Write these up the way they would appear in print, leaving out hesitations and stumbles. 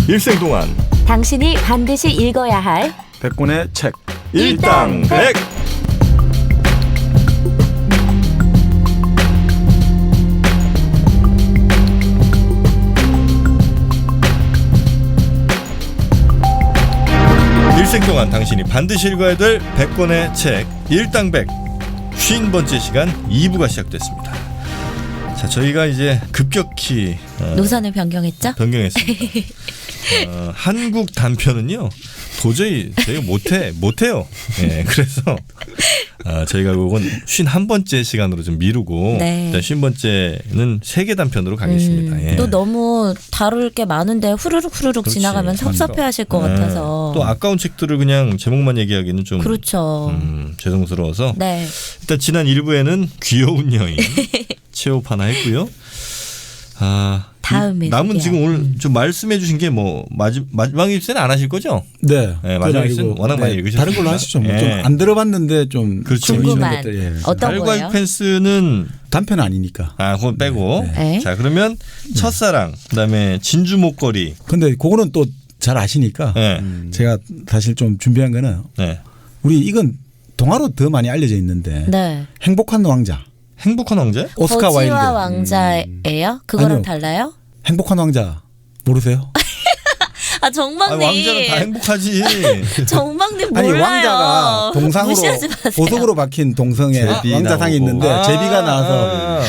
일생 동안 당신이 반드시 읽어야 할 100권의 책 일당백. 일생 동안 당신이 반드시 읽어야 될 100권의 책 일당백 50번째 시간 2부가 시작됐습니다. 자, 저희가 이제 급격히 노선을 변경했죠? 변경했습니다. 한국 단편은요 도저히 저희가 못해요. 예, 그래서 저희가 그건 51번째 시간으로 좀 미루고 네. 일단 50번째는 세계 단편으로 가겠습니다. 예. 또 너무 다룰 게 많은데 후루룩 그렇지. 지나가면 섭섭해하실 것 같아서. 또 아까운 책들을 그냥 제목만 얘기하기는 좀 그렇죠. 죄송스러워서 네. 일단 지난 1부에는 귀여운 여인 체홉 하나 했고요. 다음에 남은 소개할. 지금 오늘 좀 말씀해 주신 게 뭐 마지막 입세는 안 하실 거죠? 네. 네, 마지막 입세는 워낙 많이 읽으셨으니까. 다른 걸로 하시죠. 뭐 예. 좀 안 들어봤는데 좀 그렇죠. 궁금한 것들, 예. 어떤 달과 거예요? 펜스는 단편 아니니까. 그건 빼고. 네. 자, 그러면 첫사랑, 그다음에 진주 목걸이. 근데 그거는 또 잘 아시니까 네. 제가 사실 좀 준비한 거는 네. 우리 이건 동화로 더 많이 알려져 있는데 네. 행복한 왕자. 행복한 왕자? 오스카 와일드. 거지와 왕자예요? 그거랑 아니요. 달라요? 행복한 왕자 모르세요? 정막님. 왕자는 다 행복하지. 정막님 아니 몰라요. 왕자가 동상으로 무시하지 마세요. 보석으로 박힌 동성에 제비 왕자상이 나오고. 있는데 제비가 나와서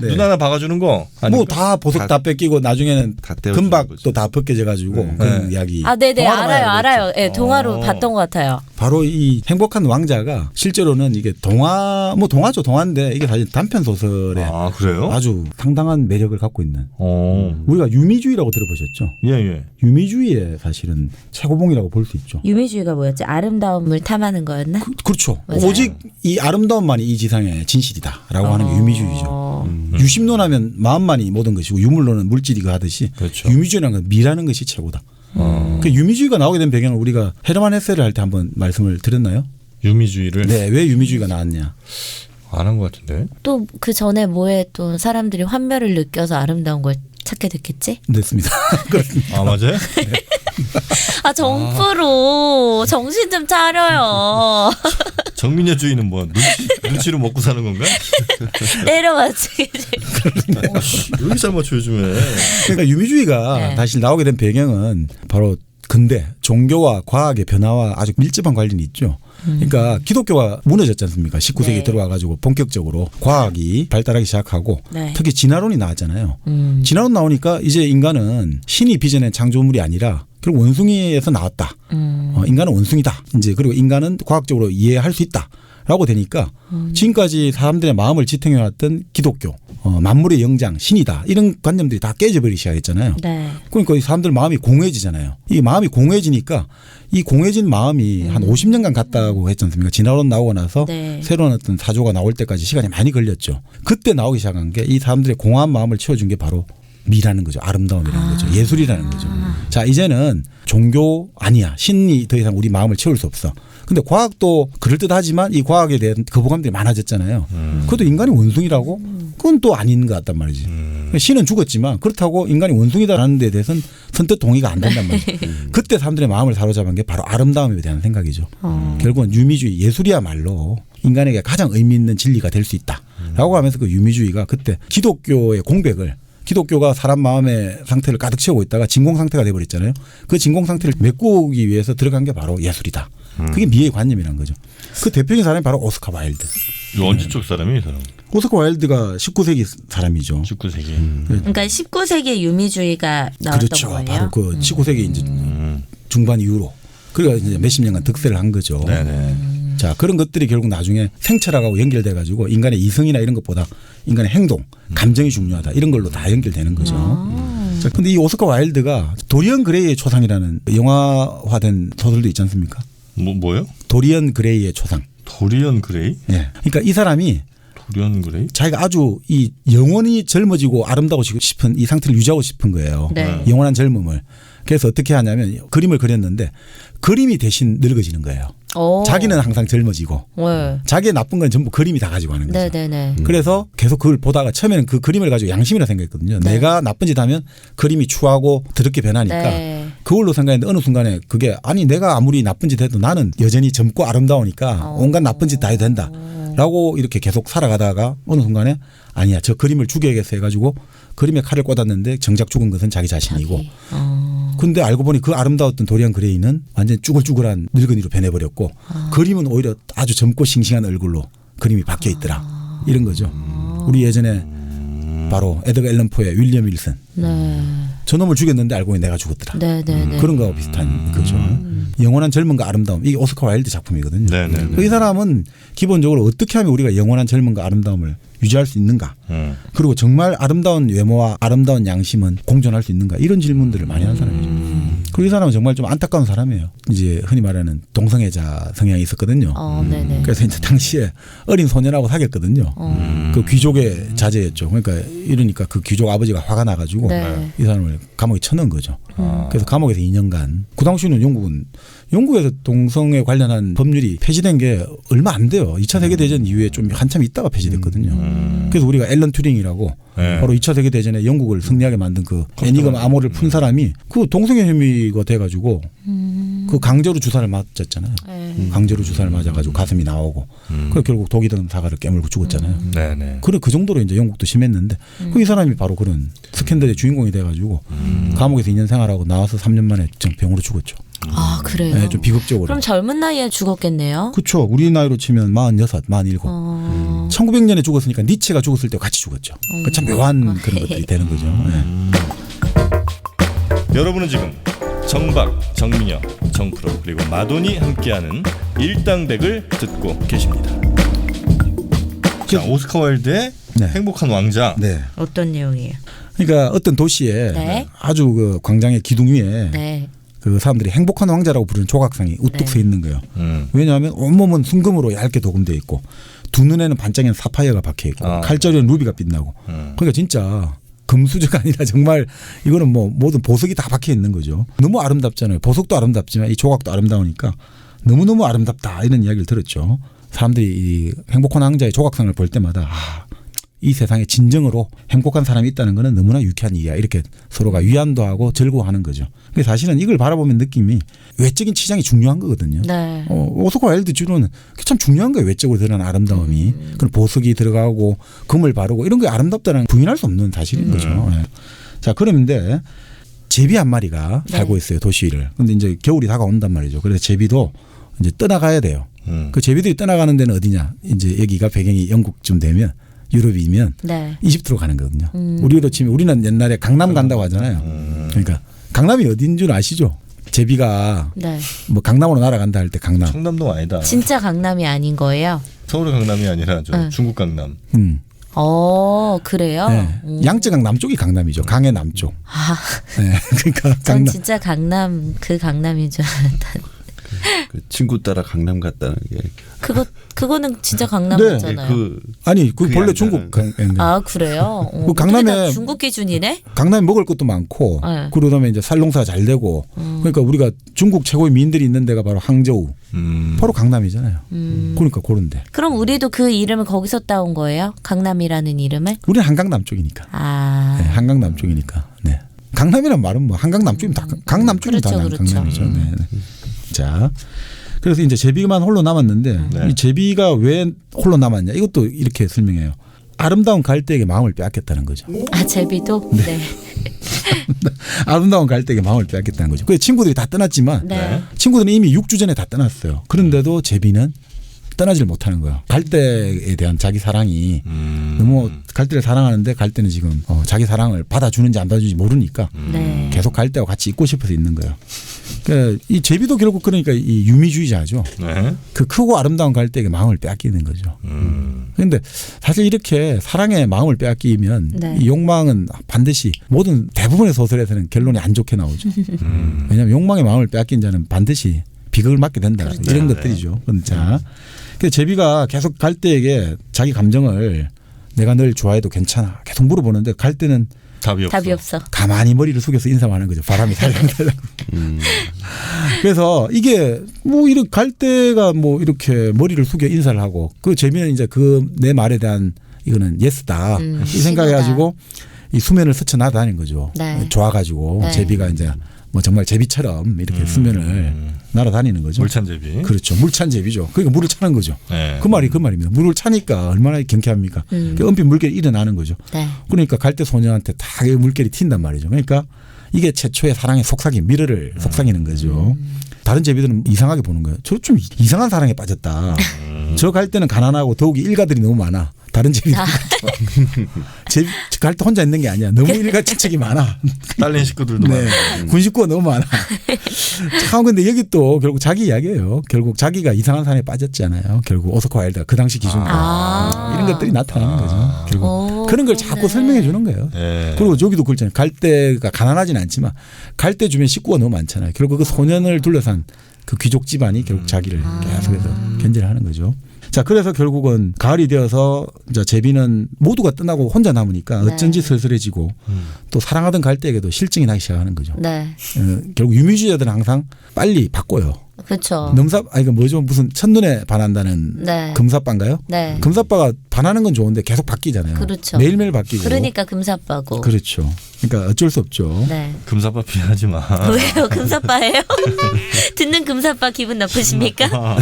눈 하나 박아주는 거. 뭐 다 보석 다 뺏기고 나중에는 다 떼어주는 금박도 거죠. 다 벗겨져 가지고 그런 이야기. 네네 동화로 많이 알고 알아요. 있죠. 예, 동화로 봤던 것 같아요. 바로 이 행복한 왕자가 실제로는 이게 동화 뭐 동화죠 동화인데 이게 사실 단편 소설에 그래요? 아주 상당한 매력을 갖고 있는 우리가 유미주의라고 들어보셨죠? 예. 유미주의의 사실은 최고봉이라고 볼 수 있죠. 유미주의가 뭐였지? 아름다움을 탐하는 거였나? 그렇죠. 맞아요. 오직 이 아름다움만이 이 지상의 진실이다라고 하는 게 유미주의죠. 유심론하면 마음만이 모든 것이고 유물론은 물질이고 하듯이 그렇죠. 유미주의라는 건 미라는 것이 최고다. 그 유미주의가 나오게 된 배경을 우리가 헤르만 헤세를 할 때 한번 말씀을 드렸나요? 유미주의를 네, 왜 유미주의가 나왔냐? 안 한 것 같은데. 또 그 전에 뭐에 또 사람들이 환멸을 느껴서 아름다운 걸 찾게 됐겠지? 됐습니다. 그렇습니다. 맞아요? 정프로 정신 좀 차려요. 정민여주의는 뭐 눈치로 먹고 사는 건가? 때려맞히기. 여기 잘 맞춰 요즘에. 그러니까 유미주의가 네. 다시 나오게 된 배경은 바로 근대 종교와 과학의 변화와 아주 밀접한 관련이 있죠. 그러니까 기독교가 무너졌지 않습니까? 19세기에 네. 들어와 가지고 본격적으로 과학이 발달하기 시작하고 네. 특히 진화론이 나왔잖아요. 진화론 나오니까 이제 인간은 신이 빚어낸 창조물이 아니라 결국 원숭이에서 나왔다. 인간은 원숭이다. 이제 그리고 인간은 과학적으로 이해할 수 있다. 라고 되니까 지금까지 사람들의 마음을 지탱해왔던 기독교, 만물의 영장, 신이다. 이런 관념들이 다 깨져버리기 시작했잖아요. 네. 그러니까 이 사람들 마음이 공허해지잖아요. 이 마음이 공허해지니까 이 공허해진 마음이 한 50년간 갔다고 했지 않습니까? 진화론 나오고 나서 네. 새로운 어떤 사조가 나올 때까지 시간이 많이 걸렸죠. 그때 나오기 시작한 게 이 사람들의 공허한 마음을 채워준 게 바로 미라는 거죠. 아름다움이라는 거죠. 예술이라는 거죠. 자, 이제는 종교 아니야. 신이 더 이상 우리 마음을 채울 수 없어. 근데 과학도 그럴듯하지만 이 과학에 대한 거부감들이 많아졌잖아요. 그것도 인간이 원숭이라고? 그건 또 아닌 것 같단 말이지. 신은 죽었지만 그렇다고 인간이 원숭이다라는 데 대해서는 선뜻 동의가 안 된단 말이지. 그때 사람들의 마음을 사로잡은 게 바로 아름다움에 대한 생각이죠. 결국은 유미주의 예술이야말로 인간에게 가장 의미 있는 진리가 될 수 있다라고 하면서 그 유미주의가 그때 기독교의 공백을 기독교가 사람 마음의 상태를 가득 채우고 있다가 진공 상태가 돼버렸잖아요. 그 진공 상태를 메꾸기 위해서 들어간 게 바로 예술이다. 그게 미의 관념이라는 거죠. 그 대표적인 사람이 바로 오스카 와일드. 언제 쪽 사람이 이 사람? 오스카 와일드가 19세기 사람이죠. 19세기. 그러니까 19세기 유미주의가 나왔던 그렇죠. 거예요. 바로 그 19세기 이제 중반 이후로. 그러니까 이제 몇십 년간 득세를 한 거죠. 네네. 자, 그런 것들이 결국 나중에 생철학하고 연결돼 가지고 인간의 이성이나 이런 것보다 인간의 행동, 감정이 중요하다. 이런 걸로 다 연결되는 거죠. 자, 근데 이 오스카 와일드가 도리언 그레이의 초상이라는 영화화된 소설도 있지 않습니까? 뭐요? 도리언 그레이의 초상. 도리언 그레이? 예. 그러니까 이 사람이 도리언 그레이? 자기가 아주 이 영원히 젊어지고 아름다고 싶은 이 상태를 유지하고 싶은 거예요. 네. 영원한 젊음을. 그래서 어떻게 하냐면 그림을 그렸는데 그림이 대신 늙어지는 거예요. 자기는 항상 젊어지고 네. 자기의 나쁜 건 전부 그림이 다 가지고 하는 거죠. 네네네. 그래서 계속 그걸 보다가 처음에는 그 그림을 가지고 양심이라 생각했거든요. 네. 내가 나쁜 짓 하면 그림이 추하고 더럽게 변하니까 네. 그걸로 생각했는데 어느 순간에 그게 아니 내가 아무리 나쁜 짓 해도 나는 여전히 젊고 아름다우니까 온갖 나쁜 짓 다 해도 된다. 라고 이렇게 계속 살아가다가 어느 순간에 아니야 저 그림을 죽여야겠어 해가지고 그림에 칼을 꽂았는데 정작 죽은 것은 자기 자신이고 근데 알고 보니 그 아름다웠던 도리안 그레이는 완전 쭈글쭈글한 늙은이로 변해버렸고 그림은 오히려 아주 젊고 싱싱한 얼굴로 그림이 바뀌어 있더라. 이런 거죠. 우리 예전에 바로 에드거 앨런 포의 윌리엄 윌슨. 네. 저놈을 죽였는데 알고 보니 내가 죽었더라. 네네네. 그런 거하고 비슷한 거죠. 영원한 젊음과 아름다움. 이게 오스카 와일드 작품이거든요. 네네. 이 사람은 기본적으로 어떻게 하면 우리가 영원한 젊음과 아름다움을 유지할 수 있는가. 그리고 정말 아름다운 외모와 아름다운 양심은 공존할 수 있는가. 이런 질문들을 많이 하는 사람이죠. 그리고 이 사람은 정말 좀 안타까운 사람이에요. 이제 흔히 말하는 동성애자 성향이 있었거든요. 네네. 그래서 이제 당시에 어린 소년하고 사귀었거든요. 그 귀족의 자제였죠. 그러니까 이러니까 그 귀족 아버지가 화가 나가지고 네. 이 사람을 감옥에 쳐넣은 거죠. 그래서 감옥에서 2년간. 그 당시에는 영국에서 동성애 관련한 법률이 폐지된 게 얼마 안 돼요. 2차 세계대전 이후에 좀 한참 있다가 폐지됐거든요. 그래서 우리가 앨런 튜링이라고 네. 바로 2차 세계대전에 영국을 승리하게 만든 그 애니금 암호를 푼 사람이 그 동성애 혐의가 돼가지고 그 강제로 주사를 맞았잖아요. 강제로 주사를 맞아가지고 가슴이 나오고 그래서 결국 독이 든 사과를 깨물고 죽었잖아요. 네네. 그래 그 정도로 이제 영국도 심했는데 그 이 사람이 바로 그런 스캔들의 주인공이 돼가지고 감옥에서 2년 생활하고 나와서 3년 만에 병으로 죽었죠. 아 그래요. 네, 좀 비극적으로. 그럼 젊은 나이에 죽었겠네요. 그렇죠. 우리 나이로 치면 46, 47. 1900년에 죽었으니까 니체가 죽었을 때 같이 죽었죠. 그러니까 참 묘한 그런 것들이 되는 거죠. 네. 여러분은 지금 정박, 정민영, 정프로 그리고 마돈이 함께하는 일당백을 듣고 계십니다. 자, 오스카 와일드의 네. 행복한 왕자. 네. 어떤 내용이에요? 그러니까 어떤 도시에 네. 아주 그 광장의 기둥 위에 네. 그 사람들이 행복한 왕자라고 부르는 조각상이 우뚝 네. 서 있는 거예요. 왜냐하면 온몸은 순금으로 얇게 도금되어 있고 두 눈에는 반짝이는 사파이어가 박혀 있고 칼자루에는 루비가 빛나고 그러니까 진짜 금수저가 아니라 정말 이거는 뭐 모든 보석이 다 박혀 있는 거죠. 너무 아름답잖아요. 보석도 아름답지만 이 조각도 아름다우니까 너무너무 아름답다 이런 이야기를 들었죠. 사람들이 이 행복한 왕자의 조각상을 볼 때마다 이 세상에 진정으로 행복한 사람이 있다는 것은 너무나 유쾌한 일이야. 이렇게 서로가 위안도 하고 즐거워하는 거죠. 근데 사실은 이걸 바라보면 느낌이 외적인 치장이 중요한 거거든요. 네. 오스카 와일드 주로는 참 중요한 거예요. 외적으로 드러난 아름다움이. 그런 보석이 들어가고 금을 바르고 이런 게 아름답다는 부인할 수 없는 사실인 거죠. 네. 자, 그런데 제비 한 마리가 살고 있어요. 도시를. 근데 이제 겨울이 다가온단 말이죠. 그래서 제비도 이제 떠나가야 돼요. 그 제비들이 떠나가는 데는 어디냐? 이제 여기가 배경이 영국쯤 되면 유럽이면 네. 이집트로 가는 거거든요. 우리로 치면 우리는 옛날에 강남 간다고 하잖아요. 그러니까 강남이 어딘 줄 아시죠? 제비가 네. 뭐 강남으로 날아간다 할 때 강남. 청담동 아니다. 진짜 강남이 아닌 거예요? 서울의 강남이 아니라 저 네. 중국 강남. 그래요? 네. 양쯔강 남쪽이 강남이죠. 강의 남쪽. 네. 그러니까 전 강남. 진짜 강남 그 강남인 줄 알았다. 그 친구 따라 강남 갔다는 게 그거는 진짜 강남 네. 같잖아요. 아니 그 그 본래 양쯔강. 중국 아 그래요? 그 강남에 중국 기준이네? 강남에 먹을 것도 많고 네. 그러다음에 이제 살농사 잘 되고 그러니까 우리가 중국 최고의 미인들이 있는 데가 바로 항저우. 바로 강남이잖아요. 그러니까 그런데. 그럼 우리도 그 이름을 거기서 따온 거예요? 강남이라는 이름을? 우리는 한강 남쪽이니까. 아. 네, 한강 남쪽이니까. 네. 강남이란 말은 뭐 한강 남쪽이면 다 강남 쪽이면 다 그렇죠. 강남이죠. 네. 자, 그래서 이제 제비만 홀로 남았는데 이 제비가 왜 홀로 남았냐? 이것도 이렇게 설명해요. 아름다운 갈대에게 마음을 빼앗겼다는 거죠. 아 제비도? 네. 아름다운 갈대에게 마음을 빼앗겼다는 거죠. 그래서 친구들이 다 떠났지만 네. 친구들은 이미 6주 전에 다 떠났어요. 그런데도 제비는 떠나질 못하는 거예요. 갈대에 대한 자기 사랑이 너무 갈대를 사랑하는데 갈대는 지금 자기 사랑을 받아주는지 안 받아주는지 모르니까 네. 계속 갈대와 같이 있고 싶어서 있는 거예요. 그러니까 이 제비도 결국 그러니까 이 유미주의자죠. 네. 그 크고 아름다운 갈대에게 마음을 빼앗기는 거죠. 그런데 사실 이렇게 사랑에 마음을 빼앗기면 네. 이 욕망은 반드시 모든 대부분의 소설에서는 결론이 안 좋게 나오죠. 왜냐하면 욕망에 마음을 빼앗긴 자는 반드시 비극을 맞게 된다. 그렇죠. 이런 것들이죠. 자, 그래서 제비가 계속 갈대에게 자기 감정을 내가 널 좋아해도 괜찮아 계속 물어보는데 갈대는 답이 없어. 가만히 머리를 숙여서 인사만 하는 거죠. 바람이 살랑살랑. 그래서 이게 뭐 이렇게 갈 때가 뭐 이렇게 머리를 숙여 인사를 하고 그 재미는 이제 그 내 말에 대한 이거는 예스다 이 생각해가지고 이 수면을 스쳐 날아다닌 거죠. 네. 좋아가지고 네. 제비가 이제 뭐 정말 제비처럼 이렇게 수면을 날아다니는 거죠. 물찬 제비. 그렇죠. 물찬 제비죠. 그러니까 물을 차는 거죠. 네. 그 말입니다. 물을 차니까 얼마나 경쾌합니까? 그 은빛 물결이 일어나는 거죠. 네. 그러니까 갈대 소녀한테 다 이 물결이 튄단 말이죠. 그러니까 이게 최초의 사랑의 속삭임, 미르를 속삭이는 거죠. 다른 제비들은 이상하게 보는 거예요. 저 좀 이상한 사랑에 빠졌다. 저 갈 때는 가난하고 더욱이 일가들이 너무 많아. 다른 제비들 제비 갈 때 혼자 있는 게 아니야. 너무 일가 친척이 많아. 딸린 식구들도 네. 많고. 군 식구가 너무 많아. 참 근데 여기 또 결국 자기 이야기예요. 결국 자기가 이상한 사람에 빠졌잖아요. 결국 오스카 와일드가 그 당시 기준으로 이런 것들이 나타나는 거죠. 결국 그런 걸 자꾸 설명해 주는 거예요. 네. 그리고 저기도 그렇잖아요. 갈대가 가난하진 않지만 갈대 주변에 식구가 너무 많잖아요. 결국 그 소년을 둘러싼 그 귀족 집안이 결국 자기를 계속해서 견제를 하는 거죠. 자, 그래서 결국은 가을이 되어서 이제 제비는 모두가 떠나고 혼자 남으니까 어쩐지 쓸쓸해지고 또 사랑하던 갈대에게도 실증이 나기 시작하는 거죠. 네. 결국 유미주의자들은 항상 빨리 바꿔요. 그렇죠. 이거 뭐죠? 무슨 첫눈에 반한다는 네. 금사빠인가요? 네. 금사빠가 반하는 건 좋은데 계속 바뀌잖아요. 그렇죠. 매일매일 바뀌고. 그러니까 금사빠고. 그렇죠. 그러니까 어쩔 수 없죠. 네. 금사빠 피하지 마. 왜요? 금사빠예요? 듣는 금사빠 기분 나쁘십니까?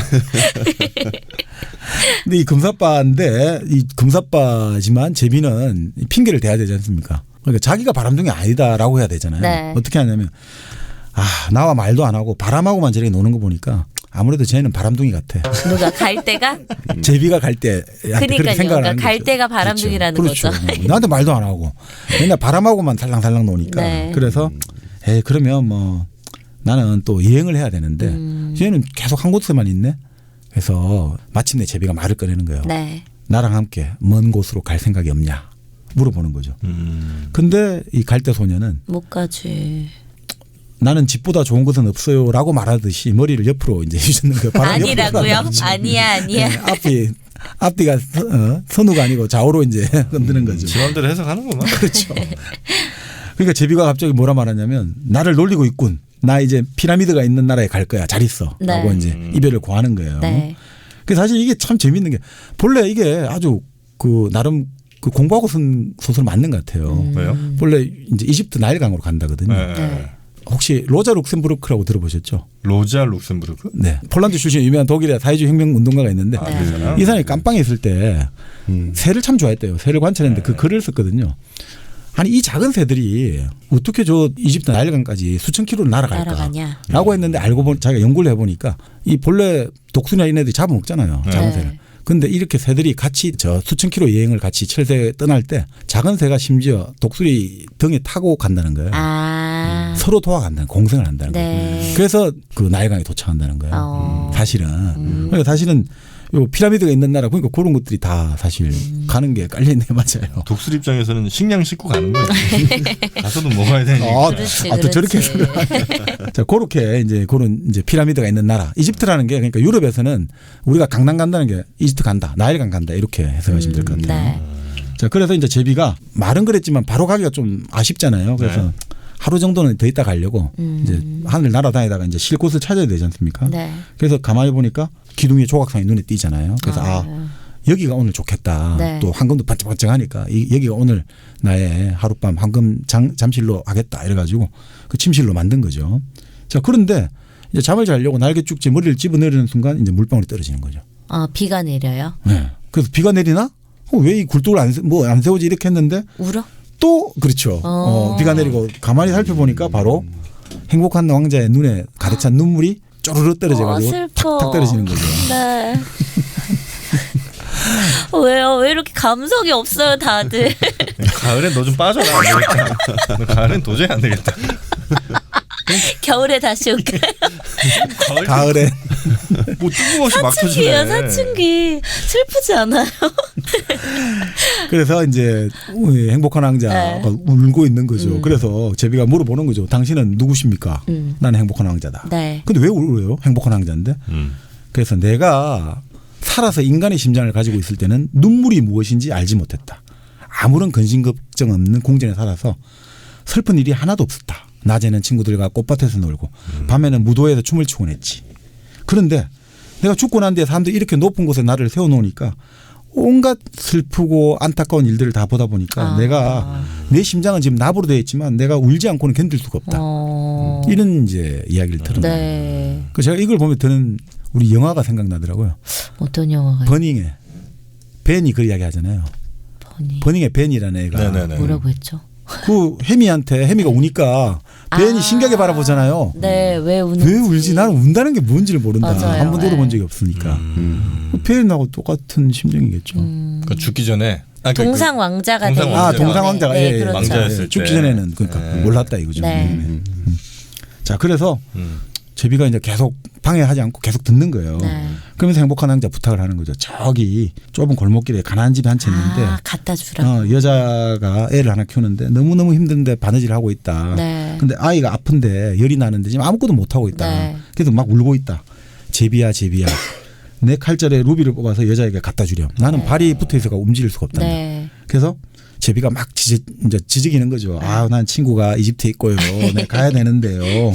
근데 이 금사빠인데 이 금사빠지만 제비는 핑계를 대야 되지 않습니까? 그러니까 자기가 바람둥이 아니다라고 해야 되잖아요. 네. 어떻게 하냐면 나와 말도 안 하고 바람하고만 저렇게 노는 거 보니까 아무래도 쟤는 바람둥이 같아. 누가 갈대가? 제비가 갈대한테 그렇게 그러니까요. 생각을 그러니까 하는 갈대가 거죠. 바람둥이라는 그렇죠. 거죠. 그렇죠. 나한테 말도 안 하고 맨날 바람하고만 살랑살랑 노니까 네. 그래서 그러면 뭐 나는 또 여행을 해야 되는데 쟤는 계속 한 곳에만 있네. 그래서 마침내 제비가 말을 꺼내는 거예요. 네. 나랑 함께 먼 곳으로 갈 생각이 없냐 물어보는 거죠. 근데 이 갈대 소녀는 못 가지. 나는 집보다 좋은 것은 없어요라고 말하듯이 머리를 옆으로 이제 해주는 거예요. 바람 옆으로 아니라고요? 가라앉히고. 아니야. 앞뒤가 선우가 아니고 좌우로 이제 흔드는 거죠. 지 맘대로 해석하는구만. 그렇죠. 그러니까 제비가 갑자기 뭐라 말하냐면 나를 놀리고 있군. 나 이제 피라미드가 있는 나라에 갈 거야. 잘 있어. 네. 라고 이제 이별을 고하는 거예요. 네. 그 사실 이게 참 재밌는 게 본래 이게 아주 그 나름 그 공부하고 쓴 소설 맞는 것 같아요. 왜요? 본래 이제 이집트 나일강으로 간다거든요. 네. 혹시 로자 룩셈부르크라고 들어보셨죠? 로자 룩셈부르크? 네. 폴란드 출신 유명한 독일의 사회주의 혁명 운동가가 있는데 네. 이 사람이 깜빵에 있을 때 새를 참 좋아했대요. 새를 관찰했는데 그 글을 썼거든요. 아니 이 작은 새들이 어떻게 저 이집트 나일강까지 수천 킬로를 날아가냐. 라고 했는데 알고 보니 자기가 연구를 해보니까 이 본래 독수리나 이런 애들이 잡아먹잖아요. 작은 네. 새를. 근데 이렇게 새들이 같이 저 수천 킬로 여행을 같이 철새에 떠날 때 작은 새가 심지어 독수리 등에 타고 간다는 거예요. 서로 도와간다는 공생을 한다는 네. 거예요. 그래서 그 나일강에 도착한다는 거예요. 사실은. 그러니까 사실은 요 피라미드가 있는 나라 그러니까 그런 것들이 다 사실 가는 게 깔려있네 맞아요. 독수리 입장에서는 식량 싣고 가는 거지. 가서도 먹어야 되니까. 그렇지, 또 저렇게 그렇지. 해서 자, 그렇게 이제 그런 이제 피라미드가 있는 나라. 이집트라는 게 그러니까 유럽에서는 우리가 강남 간다는 게 이집트 간다, 나일강 간다 이렇게 해석하시면 될 것 같아요. 네. 자, 그래서 이제 제비가 말은 그랬지만 바로 가기가 좀 아쉽잖아요. 그래서 네. 하루 정도는 더 있다 가려고 이제 하늘 날아다니다가 이제 쉴 곳을 찾아야 되지 않습니까? 네. 그래서 가만히 보니까 기둥의 조각상이 눈에 띄잖아요. 그래서 여기가 오늘 좋겠다. 네. 또 황금도 반짝반짝하니까 여기가 오늘 나의 하룻밤 황금 잠실로 하겠다. 이래가지고 그 침실로 만든 거죠. 자, 그런데 이제 잠을 자려고 날개죽지 머리를 집어내리는 순간 이제 물방울이 떨어지는 거죠. 비가 내려요? 네. 그래서 비가 내리나? 왜 이 굴뚝을 안 세우지 이렇게 했는데 울어? 또 그렇죠. 비가 내리고 가만히 살펴보니까 바로 행복한 왕자의 눈에 가득 찬 눈물이 쪼르르 떨어져가지고 슬퍼. 탁탁 떨어지는 거죠. 네. 왜요? 왜 이렇게 감성이 없어요, 다들? 가을엔 너 좀 빠져라. 안 되겠다. 너 가을엔 도저히 안 되겠다. 겨울에 다시 올까요? 가을에 뭐 뜬금없이 막 사춘기예요, 터지네. 사춘기. 슬프지 않아요? 그래서 이제 행복한 왕자가 네. 울고 있는 거죠. 그래서 제비가 물어보는 거죠. 당신은 누구십니까? 나는 행복한 왕자다. 네. 근데 왜 울어요? 행복한 왕자인데. 그래서 내가 살아서 인간의 심장을 가지고 있을 때는 눈물이 무엇인지 알지 못했다. 아무런 근심 걱정 없는 궁전에 살아서 슬픈 일이 하나도 없었다. 낮에는 친구들과 꽃밭에서 놀고 밤에는 무도회에서 춤을 추곤 했지. 그런데 내가 죽고 난 뒤에 사람들이 이렇게 높은 곳에 나를 세워놓으니까 온갖 슬프고 안타까운 일들을 다 보다 보니까 내가 내 심장은 지금 나부로 되어 있지만 내가 울지 않고는 견딜 수가 없다. 이런 이제 이야기를 들은 거예요. 네. 그 제가 이걸 보면 드는 우리 영화가 생각나더라고요. 어떤 영화가 버닝에 벤이 그 이야기 하잖아요. 버닝의 벤이라는 애가 네네네. 뭐라고 했죠? 그 해미한테 해미가 우니까 벤이 신기하게 바라보잖아요. 네, 왜 우는지. 왜 울지? 나는 운다는 게 뭔지를 모른다. 맞아요. 한 번도 네. 울어본 적이 없으니까. 벤하고 똑같은 심정이겠죠. 그러니까 죽기 전에 동상 왕자가 동상 되는 왕자. 동상 왕자가 네, 예, 그렇죠. 왕자였을 죽기 때. 전에는 그러니까 네. 몰랐다 이거죠. 네. 자 그래서 제비가 이제 계속 방해하지 않고 계속 듣는 거예요. 네. 그러면서 행복한 왕자 부탁을 하는 거죠. 저기 좁은 골목길에 가난한 집이 한 채 있는데 갖다 주라. 여자가 애를 하나 키우는데 너무너무 힘든데 바느질을 하고 있다. 네. 근데 아이가 아픈데 열이 나는데 지금 아무것도 못하고 있다. 네. 그래서 막 울고 있다. 제비야 제비야. 내 칼자루에 루비를 뽑아서 여자에게 갖다 주렴. 나는 발이 붙어 있어가 움직일 수가 없다. 네. 그래서 제비가 막 이제 지적이는 거죠. 아, 난 친구가 이집트에 있고요. 내가 가야 되는데요.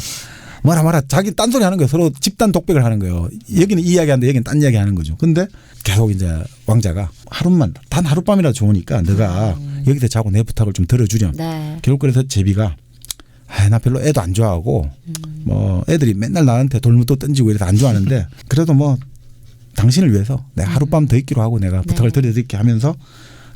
뭐라 자기 딴소리 하는 거예요. 서로 집단 독백을 하는 거예요. 여기는 이 이야기 하는데 여기는 딴 이야기 하는 거죠. 근데 계속 이제 왕자가 하루만 단 하룻밤이라도 좋으니까 너가 여기서 자고 내 부탁을 좀 들어주렴. 네. 결국 그래서 제비가 나 별로 애도 안 좋아하고 뭐 애들이 맨날 나한테 돌무도 던지고 이래서 안 좋아하는데 그래도 뭐 당신을 위해서 내가 하룻밤 더 있기로 하고 내가 부탁을 드려드릴게 하면서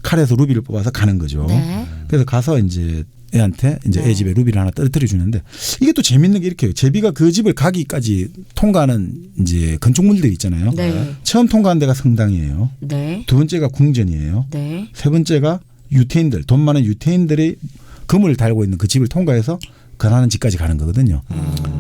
칼에서 루비를 뽑아서 가는 거죠. 네. 그래서 가서 이제 애한테 이제 네. 애 집에 루비를 하나 떨어뜨려 주는데 이게 또 재밌는 게 이렇게 제비가 그 집을 가기까지 통과하는 이제 건축물들이 있잖아요. 네. 처음 통과한 데가 성당이에요. 네. 두 번째가 궁전이에요. 네. 세 번째가 유태인들, 돈 많은 유태인들이 그물을 달고 있는 그 집을 통과해서 가난한 집까지 가는 거거든요.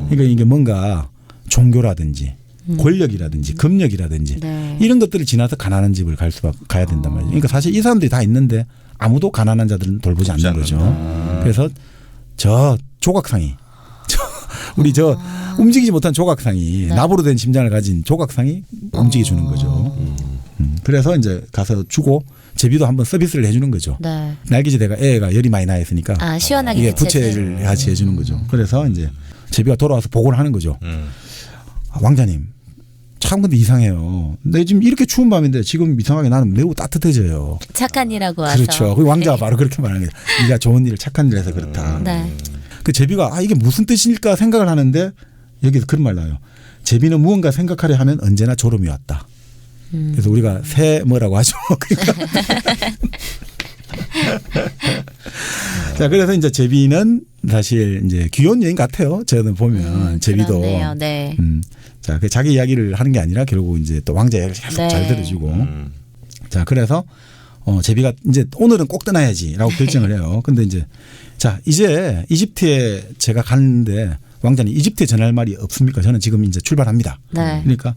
그러니까 이게 뭔가 종교라든지 권력이라든지 금력이라든지 네. 이런 것들을 지나서 가난한 집을 가야 된단 말이에요. 그러니까 사실 이 사람들이 다 있는데 아무도 가난한 자들은 돌보지 않는 거죠. 그래서 저 조각상이 우리 저 움직이지 못한 조각상이 나부로 된 심장을 가진 조각상이 움직여 주는 거죠. 그래서 이제 가서 주고 제비도 한번 서비스를 해주는 거죠. 네. 날개지대가 애가 열이 많이 나 있으니까 시원하게 이게 대체해서. 부채를 같이 해주는 거죠. 그래서 이제 제비가 돌아와서 보고를 하는 거죠. 왕자님, 참 근데 이상해요. 내 지금 이렇게 추운 밤인데 지금 이상하게 나는 매우 따뜻해져요. 착한 일하고 와서. 그렇죠. 그 왕자가 바로 그렇게 말하는 거예요. 네가 좋은 일을 착한 일을 해서 그렇다. 네. 그 제비가 이게 무슨 뜻일까 생각을 하는데 여기서 그런 말 나와요. 제비는 무언가 생각하려 하면 언제나 졸음이 왔다. 그래서 우리가 새 뭐라고 하죠. 자, 그래서 이제 제비는 사실 이제 귀여운 여인 같아요. 저는 보면 제비도. 그렇네요. 네. 자, 그 자기 이야기를 하는 게 아니라 결국 이제 또 왕자 이야기를 계속 네. 잘 들어주고. 자, 그래서 제비가 이제 오늘은 꼭 떠나야지라고 결정을 해요. 근데 이제 자, 이제 이집트에 제가 가는데 왕자님 이집트에 전할 말이 없습니까? 저는 지금 이제 출발합니다. 네. 그러니까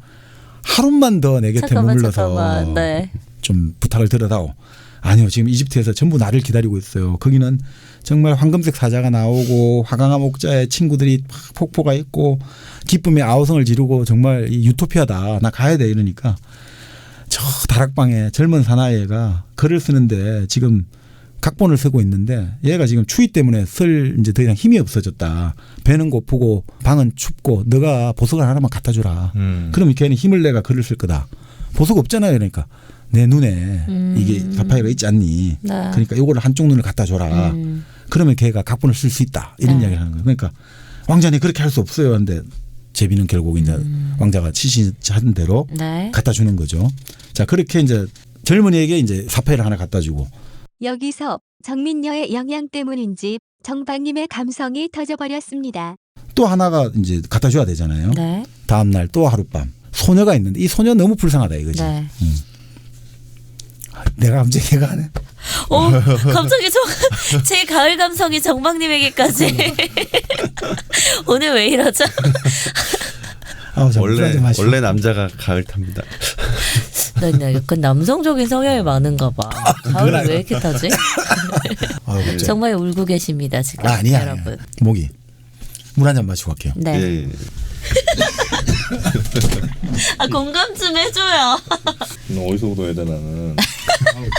하루만 더 내 곁에 머물러서 네. 좀 부탁을 드려다오. 아니요, 지금 이집트에서 전부 나를 기다리고 있어요. 거기는 정말 황금색 사자가 나오고 화강암 옥자에 친구들이 폭포가 있고 기쁨의 아우성을 지르고 정말 이 유토피아다. 나 가야 돼 이러니까 저 다락방에 젊은 사나이가 글을 쓰는데 지금 각본을 쓰고 있는데 얘가 지금 추위 때문에 쓸 이제 더 이상 힘이 없어졌다. 배는 고프고 방은 춥고 너가 보석을 하나만 갖다 주라. 그러면 걔는 힘을 내가 글을 쓸 거다. 보석 없잖아요. 그러니까 내 눈에 이게 사파이어가 있지 않니. 네. 그러니까 이거를 한쪽 눈을 갖다 줘라. 그러면 걔가 각본을 쓸 수 있다. 이런 이야기를 하는 거예요. 그러니까 왕자님 그렇게 할 수 없어요. 근데 제비는 결국 이제 왕자가 지시한 대로 네. 갖다 주는 거죠. 자, 그렇게 이제 젊은이에게 이제 사파이어를 하나 갖다 주고 여기서 정민녀의 영향 때문인지 정박님의 감성이 터져버렸습니다. 또 하나가 이제 갖다 줘야 되잖아요. 네. 다음 날 또 하룻밤 소녀가 있는데 이 소녀 너무 불쌍하다 이거지. 네. 내가 갑자기 얘가 하네. 갑자기 제 가을 감성이 정박님에게까지. 오늘 왜 이러죠? 원래 남자가 가을 탑니다. 나 약간 남성적인 성향이 많은가 봐. 가을을 왜 이렇게 타지? 정말 울고 계십니다 지금. 아니야. 여러분. 목이 물 한 잔 마시고 갈게요. 네. 예. 아 공감 좀 해줘요. 너 어디서 얻어야 돼 나는.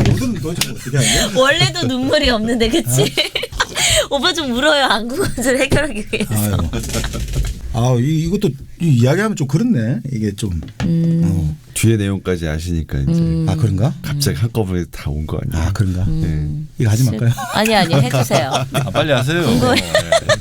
모든 도대체 어떻게 하냐? 원래도 눈물이 없는데 그치? 오빠 좀 울어요. 안구 건조를 해결하기 위해서. 이것도 이야기하면 좀 그렇네. 이게 좀. 뒤에 내용까지 아시니까 이제 그런가? 갑자기 한꺼번에 다 온 거 아니에요? 그런가? 네. 이거 하지 말까요? 아니 해주세요. 아, 빨리 하세요. 궁금해.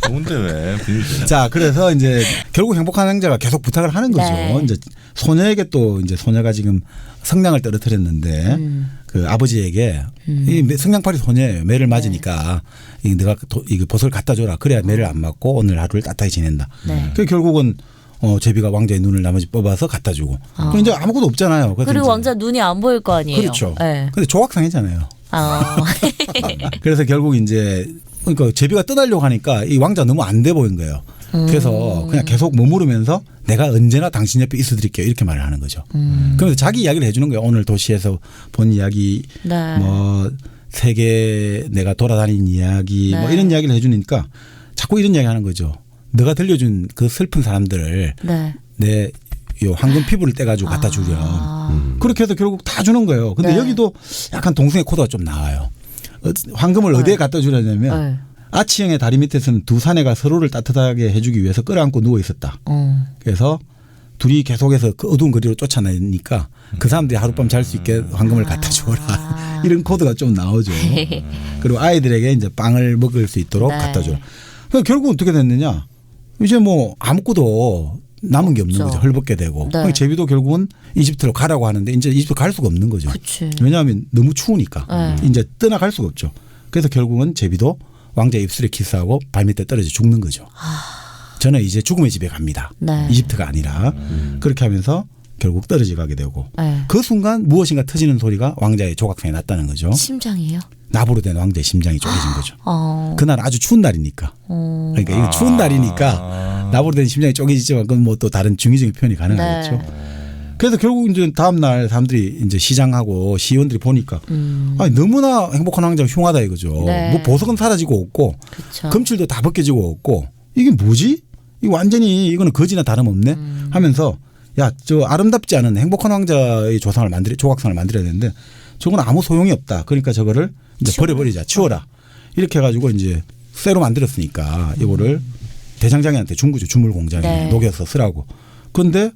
좋은데 왜? 분위기. 자, 그래서 이제 결국 행복한 왕자가 계속 부탁을 하는 거죠. 네. 이제 소녀에게 또 이제 소녀가 지금 성냥을 떨어뜨렸는데 그 아버지에게 이 성냥팔이 소녀예요. 매를 맞으니까 이 내가 이 버섯을 갖다 줘라. 그래야 매를 안 맞고 오늘 하루를 따뜻하게 지낸다. 네. 그 결국은 제비가 왕자의 눈을 나머지 뽑아서 갖다 주고. 그럼 이제 아무것도 없잖아요. 그래서 그리고 이제 왕자 눈이 안 보일 거 아니에요. 그렇죠. 네. 근데 조각상이잖아요. 그래서 결국 이제 그러니까 제비가 떠나려고 하니까 이 왕자 너무 안 돼 보인 거예요. 그래서 그냥 계속 머무르면서 내가 언제나 당신 옆에 있어드릴게요 이렇게 말을 하는 거죠. 그러면서 자기 이야기를 해주는 거예요. 오늘 도시에서 본 이야기, 네. 뭐 세계 내가 돌아다닌 이야기, 뭐 네. 이런 이야기를 해주니까 자꾸 이런 이야기 하는 거죠. 너가 들려준 그 슬픈 사람들을 네. 내 요 황금 피부를 떼가지고 갖다 주렴. 그렇게 해서 결국 다 주는 거예요. 근데 네. 여기도 약간 동생의 코드가 좀 나와요. 황금을 어디에 갖다 주려냐면 네. 아치형의 다리 밑에서는 두 사내가 서로를 따뜻하게 해주기 위해서 끌어안고 누워 있었다. 그래서 둘이 계속해서 그 어두운 거리로 쫓아내니까 그 사람들이 하룻밤 잘 수 있게 황금을 갖다 주어라. 이런 코드가 좀 나오죠. 그리고 아이들에게 이제 빵을 먹을 수 있도록 네. 갖다 주라. 그러니까 결국 어떻게 됐느냐. 이제 뭐 아무것도 남은 게 없는 거죠. 헐벗게 되고. 네. 그러니까 제비도 결국은 이집트로 가라고 하는데 이제 이집트 갈 수가 없는 거죠. 그치. 왜냐하면 너무 추우니까. 네. 이제 떠나갈 수가 없죠. 그래서 결국은 제비도 왕자의 입술에 키스하고 발밑에 떨어져 죽는 거죠. 저는 이제 죽음의 집에 갑니다. 네. 이집트가 아니라. 그렇게 하면서 결국 떨어져 가게 되고. 네. 그 순간 무엇인가 터지는 소리가 왕자의 조각상에 났다는 거죠. 심장이에요? 나부로 된 왕자의 심장이 쪼개진 거죠. 어. 그날 아주 추운 날이니까. 그러니까 이거 추운 날이니까 나부로 된 심장이 쪼개지지만 그건 뭐 또 다른 중의적인 표현이 가능하겠죠. 네. 그래서 결국 이제 다음 날 사람들이 이제 시장하고 시의원들이 보니까 아니 너무나 행복한 왕자가 흉하다 이거죠. 네. 뭐 보석은 사라지고 없고 그쵸. 금칠도 다 벗겨지고 없고 이게 뭐지? 이거 완전히 이거는 거지나 다름없네 하면서 야, 저 아름답지 않은 행복한 왕자의 조각상을 만들어야 되는데 저건 아무 소용이 없다. 그러니까 저거를 이제 버려버리자. 치워라. 이렇게 해가지고 이제 쇠로 만들었으니까 이거를 대장장이한테 준 거죠. 주물 공장에 네. 녹여서 쓰라고. 그런데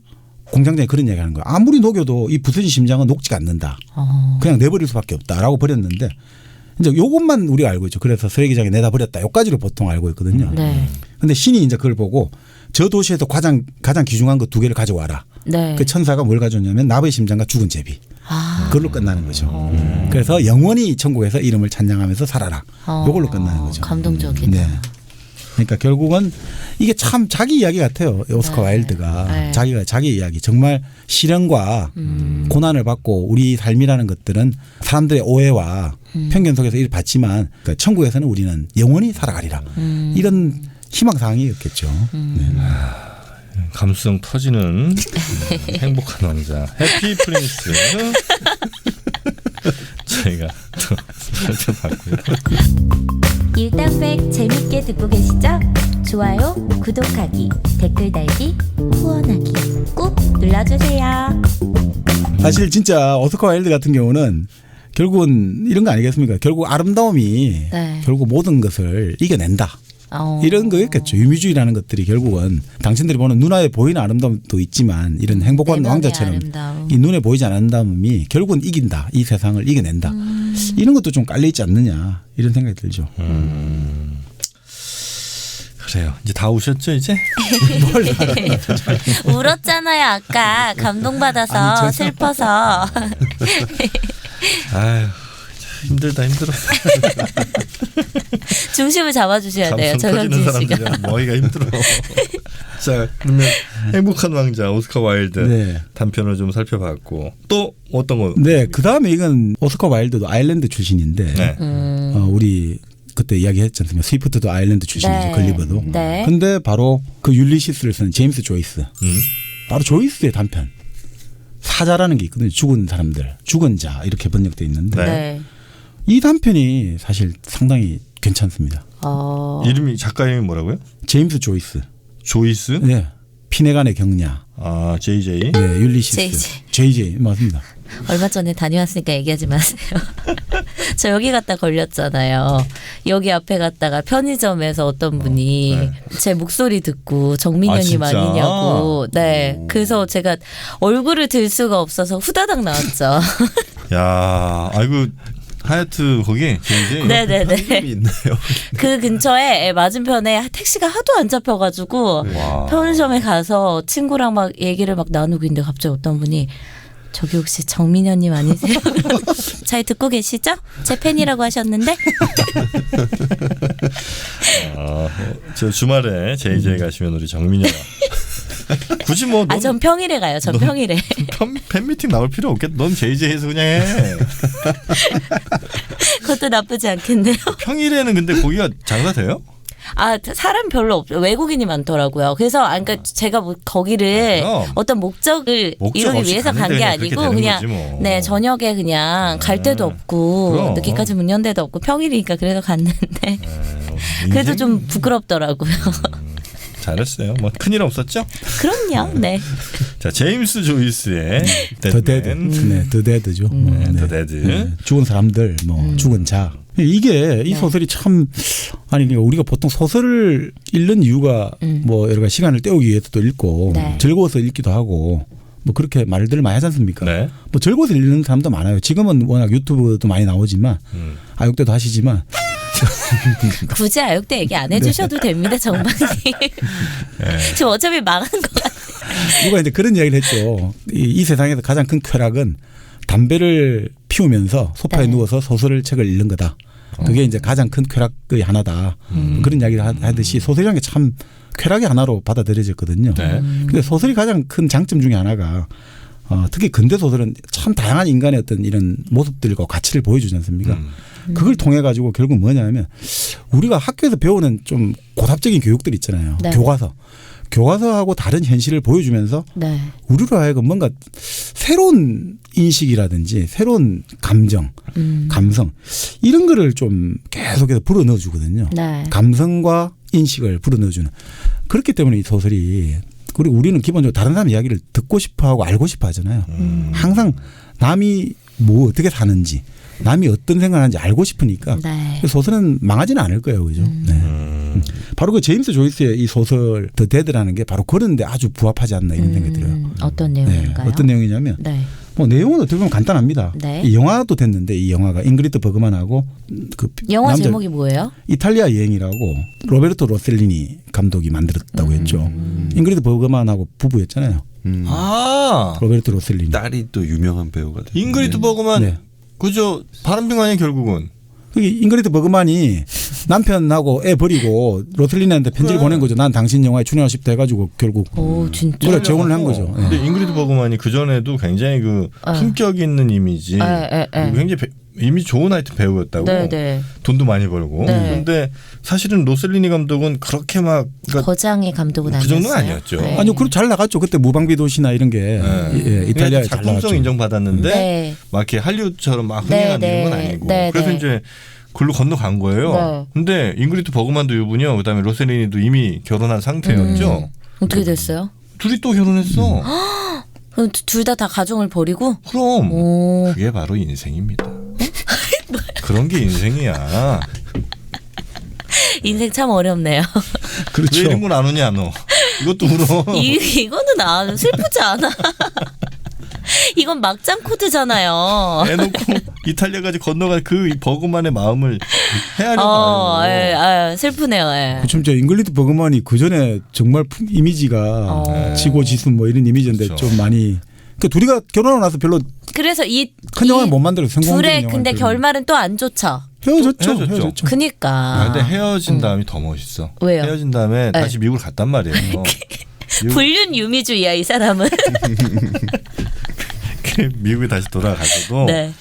공장장이 그런 얘기 하는 거야. 아무리 녹여도 이 부서진 심장은 녹지가 않는다. 그냥 내버릴 수밖에 없다라고 버렸는데 이제 요것만 우리가 알고 있죠. 그래서 쓰레기장에 내다 버렸다. 요까지를 보통 알고 있거든요. 네. 근데 신이 이제 그걸 보고 저 도시에서 가장 귀중한 거 2개를 가져와라. 네. 그 천사가 뭘 가져오냐면 나부의 심장과 죽은 제비. 아. 그걸로 끝나는 거죠. 그래서 영원히 천국에서 이름을 찬양하면서 살아라. 이걸로 끝나는 거죠. 감동적이다. 네. 그러니까 결국은 이게 참 자기 이야기 같아요. 오스카 와일드가 네. 자기가 자기 이야기 정말 시련과 고난을 받고 우리 삶이라는 것들은 사람들의 오해와 편견 속에서 일을 받지만 그러니까 천국에서는 우리는 영원히 살아가리라. 이런 희망사항이었겠죠. 네. 감수성 터지는 행복한 왕자 해피 프린스 저희가 또 살펴봤고요. 일당백 재밌게 듣고 계시죠? 좋아요, 구독하기, 댓글 달기, 후원하기 꾹 눌러주세요. 사실 진짜 오스카 와일드 같은 경우는 결국은 이런 거 아니겠습니까? 결국 아름다움이 네. 결국 모든 것을 이겨낸다. 이런 거였겠죠. 유미주의라는 것들이 결국은 당신들이 보는 눈에 보이는 아름다움도 있지만 이런 행복한 내면의 왕자처럼 아름다움. 이 눈에 보이지 않는 아름다움이 결국은 이긴다. 이 세상을 이겨낸다. 이런 것도 좀 깔려있지 않느냐 이런 생각이 들죠. 그래요. 이제 다 오셨죠 이제? 울었잖아요 아까 감동받아서 아니, 슬퍼서. 아유 힘들다 힘들어. 중심을 잡아주셔야 돼요. 감성 터지는 전영진 씨가. 사람들은 머리가 힘들어. 자 그러면 행복한 왕자 오스카 와일드 네. 단편을 좀 살펴봤고 또 어떤 거? 네, 그 다음에 이건 오스카 와일드도 아일랜드 출신인데 네. 우리 그때 이야기했지 않습니까? 스위프트도 아일랜드 출신이죠. 네. 걸리버도. 네. 근데 바로 그 율리시스를 쓴 제임스 조이스. 바로 조이스의 단편. 사자라는 게 있거든요. 죽은 사람들. 죽은 자 이렇게 번역되어 있는데 네. 이 단편이 사실 상당히 괜찮습니다. 이름이 작가 이름이 뭐라고요? 제임스 조이스. 조이스? 네. 피네간의 경냐. 아 JJ. 네, 율리시스. JJ 맞습니다. 얼마 전에 다녀왔으니까 얘기하지 마세요. 저 여기 갔다 걸렸잖아요. 여기 앞에 갔다가 편의점에서 어떤 분이 제 목소리 듣고 정민현님 진짜? 아니냐고. 네. 그래서 제가 얼굴을 들 수가 없어서 후다닥 나왔죠. 야, 아이고 하얏트 거기 JJ. 네네네. 있나요? 그 근처에 맞은편에 택시가 하도 안 잡혀가지고 와. 편의점에 가서 친구랑 막 얘기를 막 나누고 있는데 갑자기 어떤 분이 저기 혹시 정민현님 아니세요? 잘 듣고 계시죠? 제 팬이라고 하셨는데. 저 주말에 JJ 가시면 우리 정민영. 굳이 뭐 아, 전 평일에 가요. 전 평일에. 팬미팅 나올 필요 없겠. 넌 JJ에서 그냥 해. 그것도 나쁘지 않겠네요. 평일에는 근데 거기가 장사 돼요? 아, 사람 별로 없죠. 외국인이 많더라고요. 그래서 그러니까 제가 뭐 거기를 그럼. 어떤 목적을 목적 이루기 없이 위해서 간 가는데 게 그냥 그렇게 아니고 되는 그냥 거지 뭐. 네, 저녁에 그냥 갈 데도 없고 그럼. 늦게까지 문 연 데도 없고 평일이니까 그래서 갔는데 그래도 인생- 좀 부끄럽더라고요. 잘했어요. 뭐 큰일 없었죠? 그럼요. 네. 자 제임스 조이스의 더 데드. 네, 더 데드죠. 더 데드. 네, 죽은 사람들, 뭐 죽은 자. 이게 이 소설이 참 아니 그러니까 우리가 보통 소설을 읽는 이유가 뭐 여러 가지 시간을 때우기 위해서도 읽고 네. 즐거워서 읽기도 하고 뭐 그렇게 말들을 많이 하지 않습니까? 네. 뭐 즐거워서 읽는 사람도 많아요. 지금은 워낙 유튜브도 많이 나오지만 아육대도 하시지만 굳이 아육대 얘기 안 해주셔도 됩니다, 정방님. 지금 어차피 망한 것 같아요. 누가 이제 그런 이야기를 했죠. 이 세상에서 가장 큰 쾌락은 담배를 피우면서 소파에 네. 누워서 소설을 책을 읽는 거다. 그게 이제 가장 큰 쾌락의 하나다. 그런 이야기를 하듯이 소설이라는 게 참 쾌락의 하나로 받아들여졌거든요. 네. 근데 소설이 가장 큰 장점 중에 하나가 특히 근대 소설은 참 다양한 인간의 어떤 이런 모습들과 가치를 보여주지 않습니까? 그걸 통해 가지고 결국 뭐냐면 우리가 학교에서 배우는 좀 고답적인 교육들 있잖아요. 네. 교과서하고 다른 현실을 보여주면서 네. 우리로 하여금 뭔가 새로운 인식이라든지 새로운 감정, 감성 이런 거를 좀 계속해서 불어넣어 주거든요. 네. 감성과 인식을 불어넣어 주는. 그렇기 때문에 이 소설이 그리고 우리는 기본적으로 다른 사람 이야기를 듣고 싶어하고 알고 싶어 하잖아요. 항상 남이 뭐 어떻게 사는지 남이 어떤 생각을 하는지 알고 싶으니까 네. 소설은 망하지는 않을 거예요. 그죠? 네. 바로 그 제임스 조이스의 이 소설 더 데드라는 게 바로 그런데 아주 부합하지 않나 이런 생각이 들어요. 어떤 네. 내용인가요? 어떤 내용이냐면 네. 뭐 내용은 어떻게 보면 간단합니다. 네. 이 영화도 됐는데 이 영화가 잉그리드 버그만하고 그 영화 남자 제목이 뭐예요? 이탈리아 여행이라고 로베르토 로셀리니 감독이 만들었다고 했죠. 잉그리드 버그만하고 부부였잖아요. 아 로베르토 로셀리니. 딸이 또 유명한 배우가 됐는데. 잉그리드 버그만 네. 그저 바람빙 아니에요 결국은. 그게 잉그리드 버그만이 남편하고 애 버리고 로셀리니한테 편지를 보낸 거죠. 난 당신 영화에 출연하고 싶다 해가지고 결국 오, 진짜. 그래 재혼을 한 거죠. 근데 잉그리드 버그만이 그 전에도 굉장히 그 품격 있는 이미지, 굉장히 이미지 좋은 하여튼 배우였다고. 네. 돈도 많이 벌고. 네. 그런데 사실은 로셀리니 감독은 그렇게 막 그러니까 거장의 감독은 그 아니었어요. 정도는 아니었죠. 네. 아니요, 그럼 잘 나갔죠. 그때 무방비 도시나 이런 게 예, 이탈리아에 잘 나갔죠. 작품성 인정받았는데 네. 막 이렇게 할리우드처럼 막 흥행하는 네, 건 네. 아니고. 네, 그래서 네. 이제 글로 건너간 거예요. 네. 근데 잉그리드 버그만도 유부녀, 그다음에 로셀리니도 이미 결혼한 상태였죠. 어떻게 됐어요? 둘이 또 결혼했어. 그럼 둘 다 가정을 버리고? 그럼 오. 그게 바로 인생입니다. 그런 게 인생이야. 인생 참 어렵네요. 왜 그렇죠. 이런 건 안 오냐 너. 이것도 울어. 이거는 슬프지 않아. 이건 막장 코드잖아요. 애 놓고 이탈리아까지 건너갈 그 버그만의 마음을 헤아려 봐요. 슬프네요. 예. 그렇죠. 저 잉글리드 버그만이 그 전에 정말 이미지가 지고지순 뭐 이런 이미지인데 그렇죠. 좀 많이. 그 둘이가 결혼하고 나서 별로 그래서 이 큰 영화를 못 만들어 성공적인 둘의 영화를 근데 별로. 결말은 또 안 좋죠. 헤어졌죠. 그니까. 아, 근데 헤어진 다음이 더 멋있어. 왜요? 헤어진 다음에 네. 다시 미국을 갔단 말이에요. 불륜 유미주의야 이 사람은. 미국에 다시 돌아가서도 네.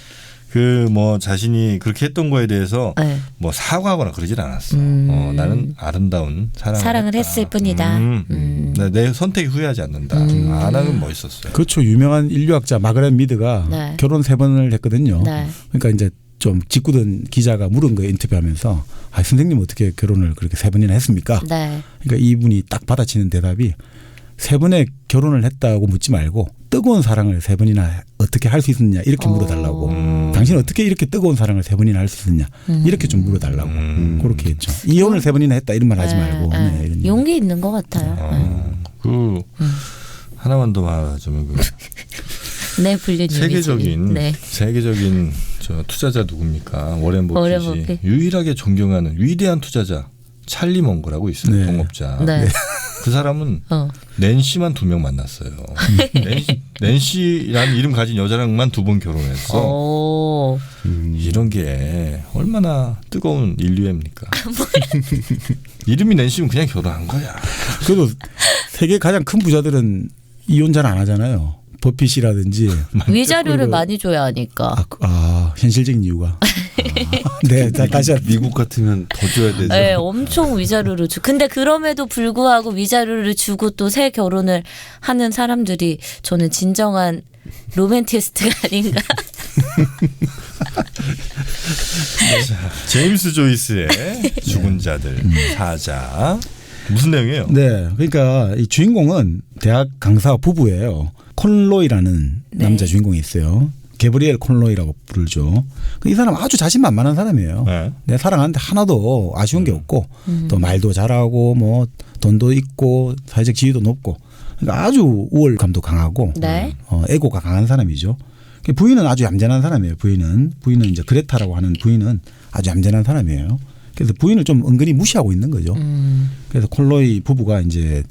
그 뭐 자신이 그렇게 했던 거에 대해서 네. 뭐 사과하거나 그러질 않았어. 나는 아름다운 사랑을 했을 뿐이다. 내 선택이 후회하지 않는다. 안 하면 멋있었어요. 그렇죠. 유명한 인류학자 마가렛 미드가 네. 결혼 3번을 했거든요. 네. 그러니까 이제 좀 짓궂은 기자가 물은 거예요. 인터뷰하면서. 선생님 어떻게 결혼을 그렇게 3번이나 했습니까? 네. 그러니까 이분이 딱 받아치는 대답이 세 번의 결혼을 했다고 묻지 말고 뜨거운 사랑을 세 번이나 어떻게 할 수 있느냐 이렇게 물어달라고. 당신은 어떻게 이렇게 뜨거운 사랑을 세 번이나 할 수 있느냐 이렇게 좀 물어달라고. 그렇게 했죠. 이혼을 세 번이나 했다 이런 말 하지 말고. 네, 이런 용기 있는 것 같아요. 하나만 더 말하자면 네, 불륜 세계적인 네. 저 투자자 누굽니까? 워렌 워렌 버핏이 버핏. 유일하게 존경하는 위대한 투자자 찰리 멍거라고 있어요. 네. 동업자. 네. 그 사람은 낸시만 2명 만났어요. 낸시라는 이름 가진 여자랑만 2번 결혼했어. 오. 이런 게 얼마나 뜨거운 인류애입니까? 이름이 낸시면 그냥 결혼한 거야. 그래도 세계 가장 큰 부자들은 이혼 잘 안 하잖아요. 버핏이라든지. 위자료를 많이 줘야 하니까. 현실적인 이유가. 네, 다시 미국 같으면 더 줘야 되죠. 네, 엄청 위자료를 주. 근데 그럼에도 불구하고 위자료를 주고 또 새 결혼을 하는 사람들이 저는 진정한 로맨티스트가 아닌가. 제임스 조이스의 죽은 자들 사자 무슨 내용이에요? 네, 그러니까 이 주인공은 대학 강사 부부예요. 콘로이라는 네. 남자 주인공이 있어요. 게브리엘 콘로이라고 부르죠. 이 사람 아주 자신만만한 사람이에요. 네. 내 사랑하는데 하나도 아쉬운 게 없고 또 말도 잘하고 뭐 돈도 있고 사회적 지위도 높고 그러니까 아주 우월감도 강하고 네. 에고가 강한 사람이죠. 부인은 아주 얌전한 사람이에요. 부인은 이제 그레타라고 하는 부인은 아주 얌전한 사람이에요. 그래서 부인을 좀 은근히 무시하고 있는 거죠. 그래서 콜로이 부부가 이제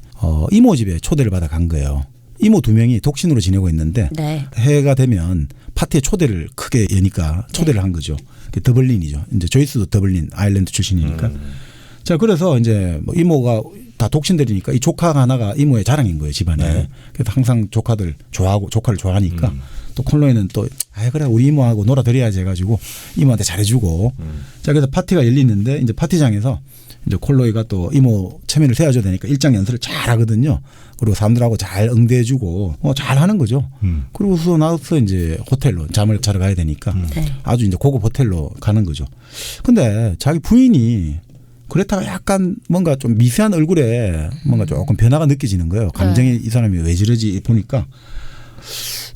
이모 집에 초대를 받아 간 거예요. 이모 2명이 독신으로 지내고 있는데 네. 해가 되면 파티에 초대를 크게 여니까 초대를 한 거죠. 더블린이죠. 이제 조이스도 더블린 아일랜드 출신이니까. 자, 그래서 이제 뭐 이모가 다 독신들이니까 이 조카가 하나가 이모의 자랑인 거예요, 집안에. 네. 그래서 항상 조카를 좋아하니까 또 콜로이는 또 그래 우리 이모하고 놀아드려야지 해가지고 이모한테 잘해주고. 자, 그래서 파티가 열리는데 이제 파티장에서 이제 콜로이가 또 이모 체면을 세워줘야 되니까 일장 연설을 잘 하거든요. 그리고 사람들하고 잘 응대해주고 잘 하는 거죠. 그리고서 나서 이제 호텔로 잠을 자러 가야 되니까 네. 아주 이제 고급 호텔로 가는 거죠. 근데 자기 부인이 그레타가 약간 뭔가 좀 미세한 얼굴에 뭔가 조금 변화가 느껴지는 거예요. 감정이 이 사람이 왜 저러지 보니까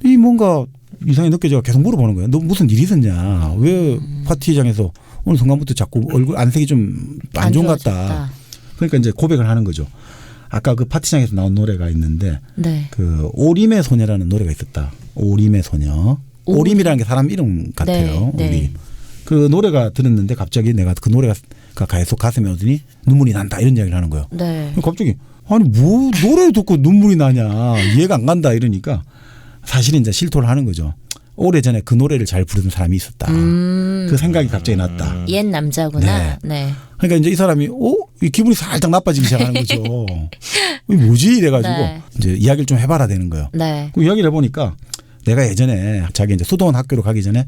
이 뭔가 이상하게 느껴져 계속 물어보는 거예요. 너 무슨 일이 있었냐? 왜 파티장에서 오늘 순간부터 자꾸 얼굴 안색이 좀 안 좋은 것 같다. 그러니까 이제 고백을 하는 거죠. 아까 그 파티장에서 나온 노래가 있는데 네. 그 오림의 소녀라는 노래가 있었다. 오림의 소녀. 오림이라는 게 사람 이름 같아요. 네, 네. 오림. 그 노래가 들었는데 갑자기 내가 그 노래가 계속 가슴에 오더니 눈물이 난다 이런 이야기를 하는 거예요. 네. 갑자기 아니 뭐 노래를 듣고 눈물이 나냐 이해가 안 간다 이러니까 사실은 이제 실토를 하는 거죠. 오래전에 그 노래를 잘 부르는 사람이 있었다. 그 생각이 갑자기 났다. 옛 남자구나. 네. 그러니까 이제 이 사람이 이 기분이 살짝 나빠지기 시작하는 거죠. 이게 뭐지 이래가지고 네. 이제 이야기를 좀 해봐라 되는 거예요. 네. 그 이야기를 해보니까 내가 예전에 자기 이제 수도원 학교로 가기 전에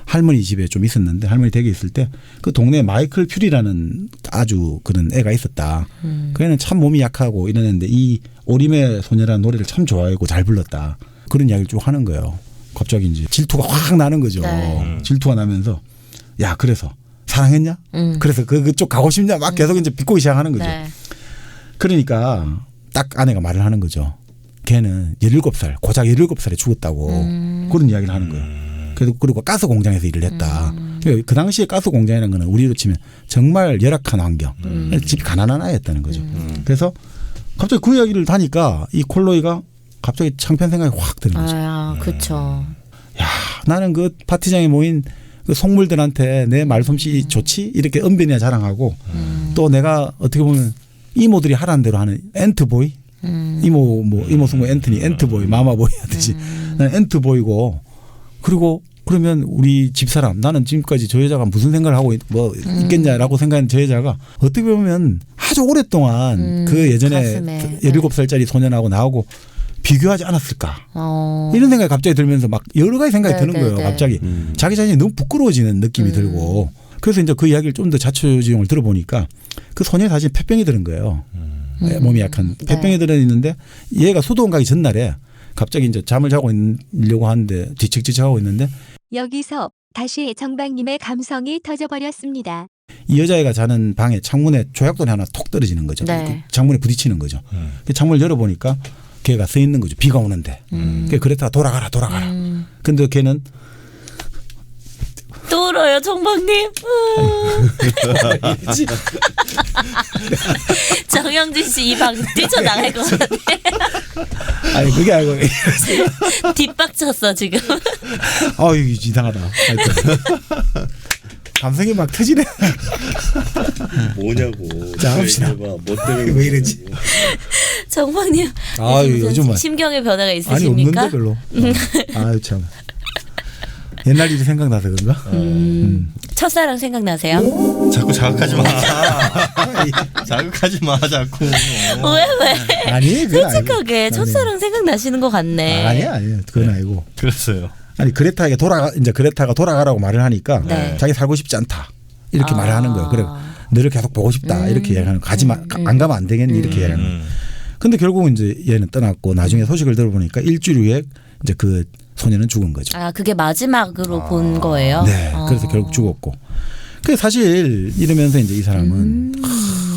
할머니 집에 좀 있었는데 할머니 댁에 있을 때 그 동네에 마이클 퓨리라는 아주 그런 애가 있었다. 그 애는 참 몸이 약하고 이랬는데 이 오림의 소녀라는 노래를 참 좋아하고 잘 불렀다. 그런 이야기를 쭉 하는 거예요. 갑자기 이제 질투가 확 나는 거죠. 네. 질투가 나면서 야 그래서 사랑했냐? 그래서 그쪽 가고 싶냐? 막 계속 이제 비꼬기 시작하는 거죠. 네. 그러니까 딱 아내가 말을 하는 거죠. 걔는 17살 고작 17살에 죽었다고 그런 이야기를 하는 거예요. 그리고 가스 공장에서 일을 했다. 그 당시에 가스 공장이라는 거는 우리로 치면 정말 열악한 환경. 집이 가난한 아이였다는 거죠. 그래서 갑자기 그 이야기를 하니까 이 콜로이가 갑자기 창피한 생각이 확 드는 거죠. 그렇죠. 야, 나는 그 파티장에 모인 그 속물들한테 내 말솜씨 좋지? 이렇게 언변이나 자랑하고 또 내가 어떻게 보면 이모들이 하라는 대로 하는 엔트보이? 이모 숙모 앤토니, 엔트보이, 마마보이 하듯이 나는 엔트보이고 그리고 그러면 우리 집사람 나는 지금까지 저 여자가 무슨 생각을 하고 있겠냐라고 생각하는 저 여자가 어떻게 보면 아주 오랫동안 그 예전에 가슴에. 17살짜리 소년하고 나하고 비교하지 않았을까 이런 생각이 갑자기 들면서 막 여러 가지 생각이 네, 드는 네, 거예요. 네. 갑자기 자기 자신이 너무 부끄러워지는 느낌이 들고 그래서 이제 그 이야기를 좀 더 자초지종을 들어보니까 그 소년이 사실 폐병이 들은 거예요. 몸이 약한 폐병이 들어 있는데 얘가 수도원 가기 전날에 갑자기 이제 잠을 자고 있려고 하는데 뒤척뒤척하고 있는데 여기서 다시 정박님의 감성이 터져버렸습니다. 이 여자애가 자는 방에 창문에 조약돌이 하나 톡 떨어지는 거죠. 네. 그 창문에 부딪히는 거죠. 그 창문을 열어보니까 걔가 서 있는 거죠. 비가 오는데. 그레타가 돌아가라. 근데 걔는 또 울어요, 정박님. 정영진 씨 이 방 뛰쳐나갈 것 같아. 아니 그게 아니고 뒷박쳤어 지금. 이거 이상하다. 하여튼. 감성이 막 터지네. 뭐냐고. 자, 합시다. 뭐 때문에 왜 이러지? 정박님. 요즘 심경의 변화가 아니 있으십니까? 없는데 별로. 아유 참. 옛날 일이 생각나서 그런가? 첫사랑 생각나세요? 자꾸 자극하지 마. 자극하지 마 자꾸. 왜? 아니 그건 솔직하게 아니고. 첫사랑 생각나시는 것 같네. 아니야. 그건 아니고. 그랬어요. 아니 그레타가 돌아가라고 말을 하니까 네. 자기 살고 싶지 않다 이렇게 말을 하는 거예요. 그래 너를 계속 보고 싶다 이렇게 얘기하는 거. 가지 마. 안 가면 안 되겠니 이렇게 얘기하는 거예요. 근데 결국은 이제 얘는 떠났고 나중에 소식을 들어보니까 일주일 후에 이제 그 소년은 죽은 거죠. 아 그게 마지막으로 본 거예요? 네. 그래서 결국 죽었고. 그 사실 이러면서 이제 이 사람은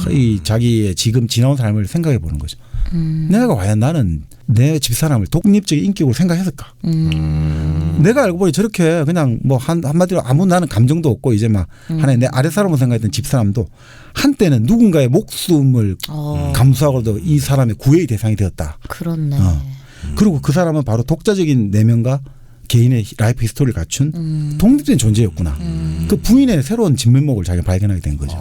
이 자기의 지금 지나온 삶을 생각해 보는 거죠. 내가 과연 나는 내 집사람을 독립적인 인격으로 생각했을까? 내가 알고 보니 저렇게 그냥 뭐 한마디로 아무 나는 감정도 없고 이제 막 하나의 내 아랫사람으로 생각했던 집사람도 한때는 누군가의 목숨을 감수하고도 이 사람의 구애의 대상이 되었다. 그렇네. 그리고 그 사람은 바로 독자적인 내면과 개인의 라이프 히스토리를 갖춘 독립된 존재였구나. 그 부인의 새로운 진면목을 자기가 발견하게 된 거죠.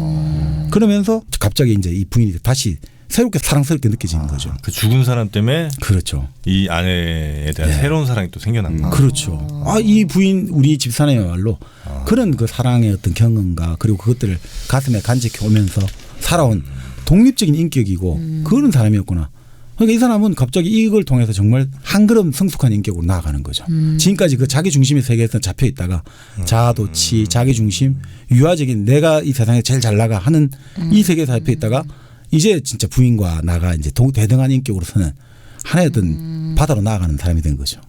그러면서 갑자기 이제 이 부인이 다시 새롭게 사랑스럽게 느껴지는 거죠. 그 죽은 사람 때문에 그렇죠. 이 아내에 대한 새로운 사랑이 또 생겨난 거예요. 그렇죠. 이 부인 우리 집사람이야말로 그런 그 사랑의 어떤 경험과 그리고 그것들을 가슴에 간직해 오면서 살아온 독립적인 인격이고 그런 사람이었구나. 그러니까 이 사람은 갑자기 이걸 통해서 정말 한 걸음 성숙한 인격으로 나아가는 거죠. 지금까지 그 자기 중심의 세계에서 잡혀 있다가 자아도취, 자기 중심, 유아적인 내가 이 세상에 제일 잘 나가 하는 이 세계에 잡혀 있다가 이제 진짜 부인과 나가 이제 대등한 인격으로서는 하나의 어떤 바다로 나아가는 사람이 된 거죠.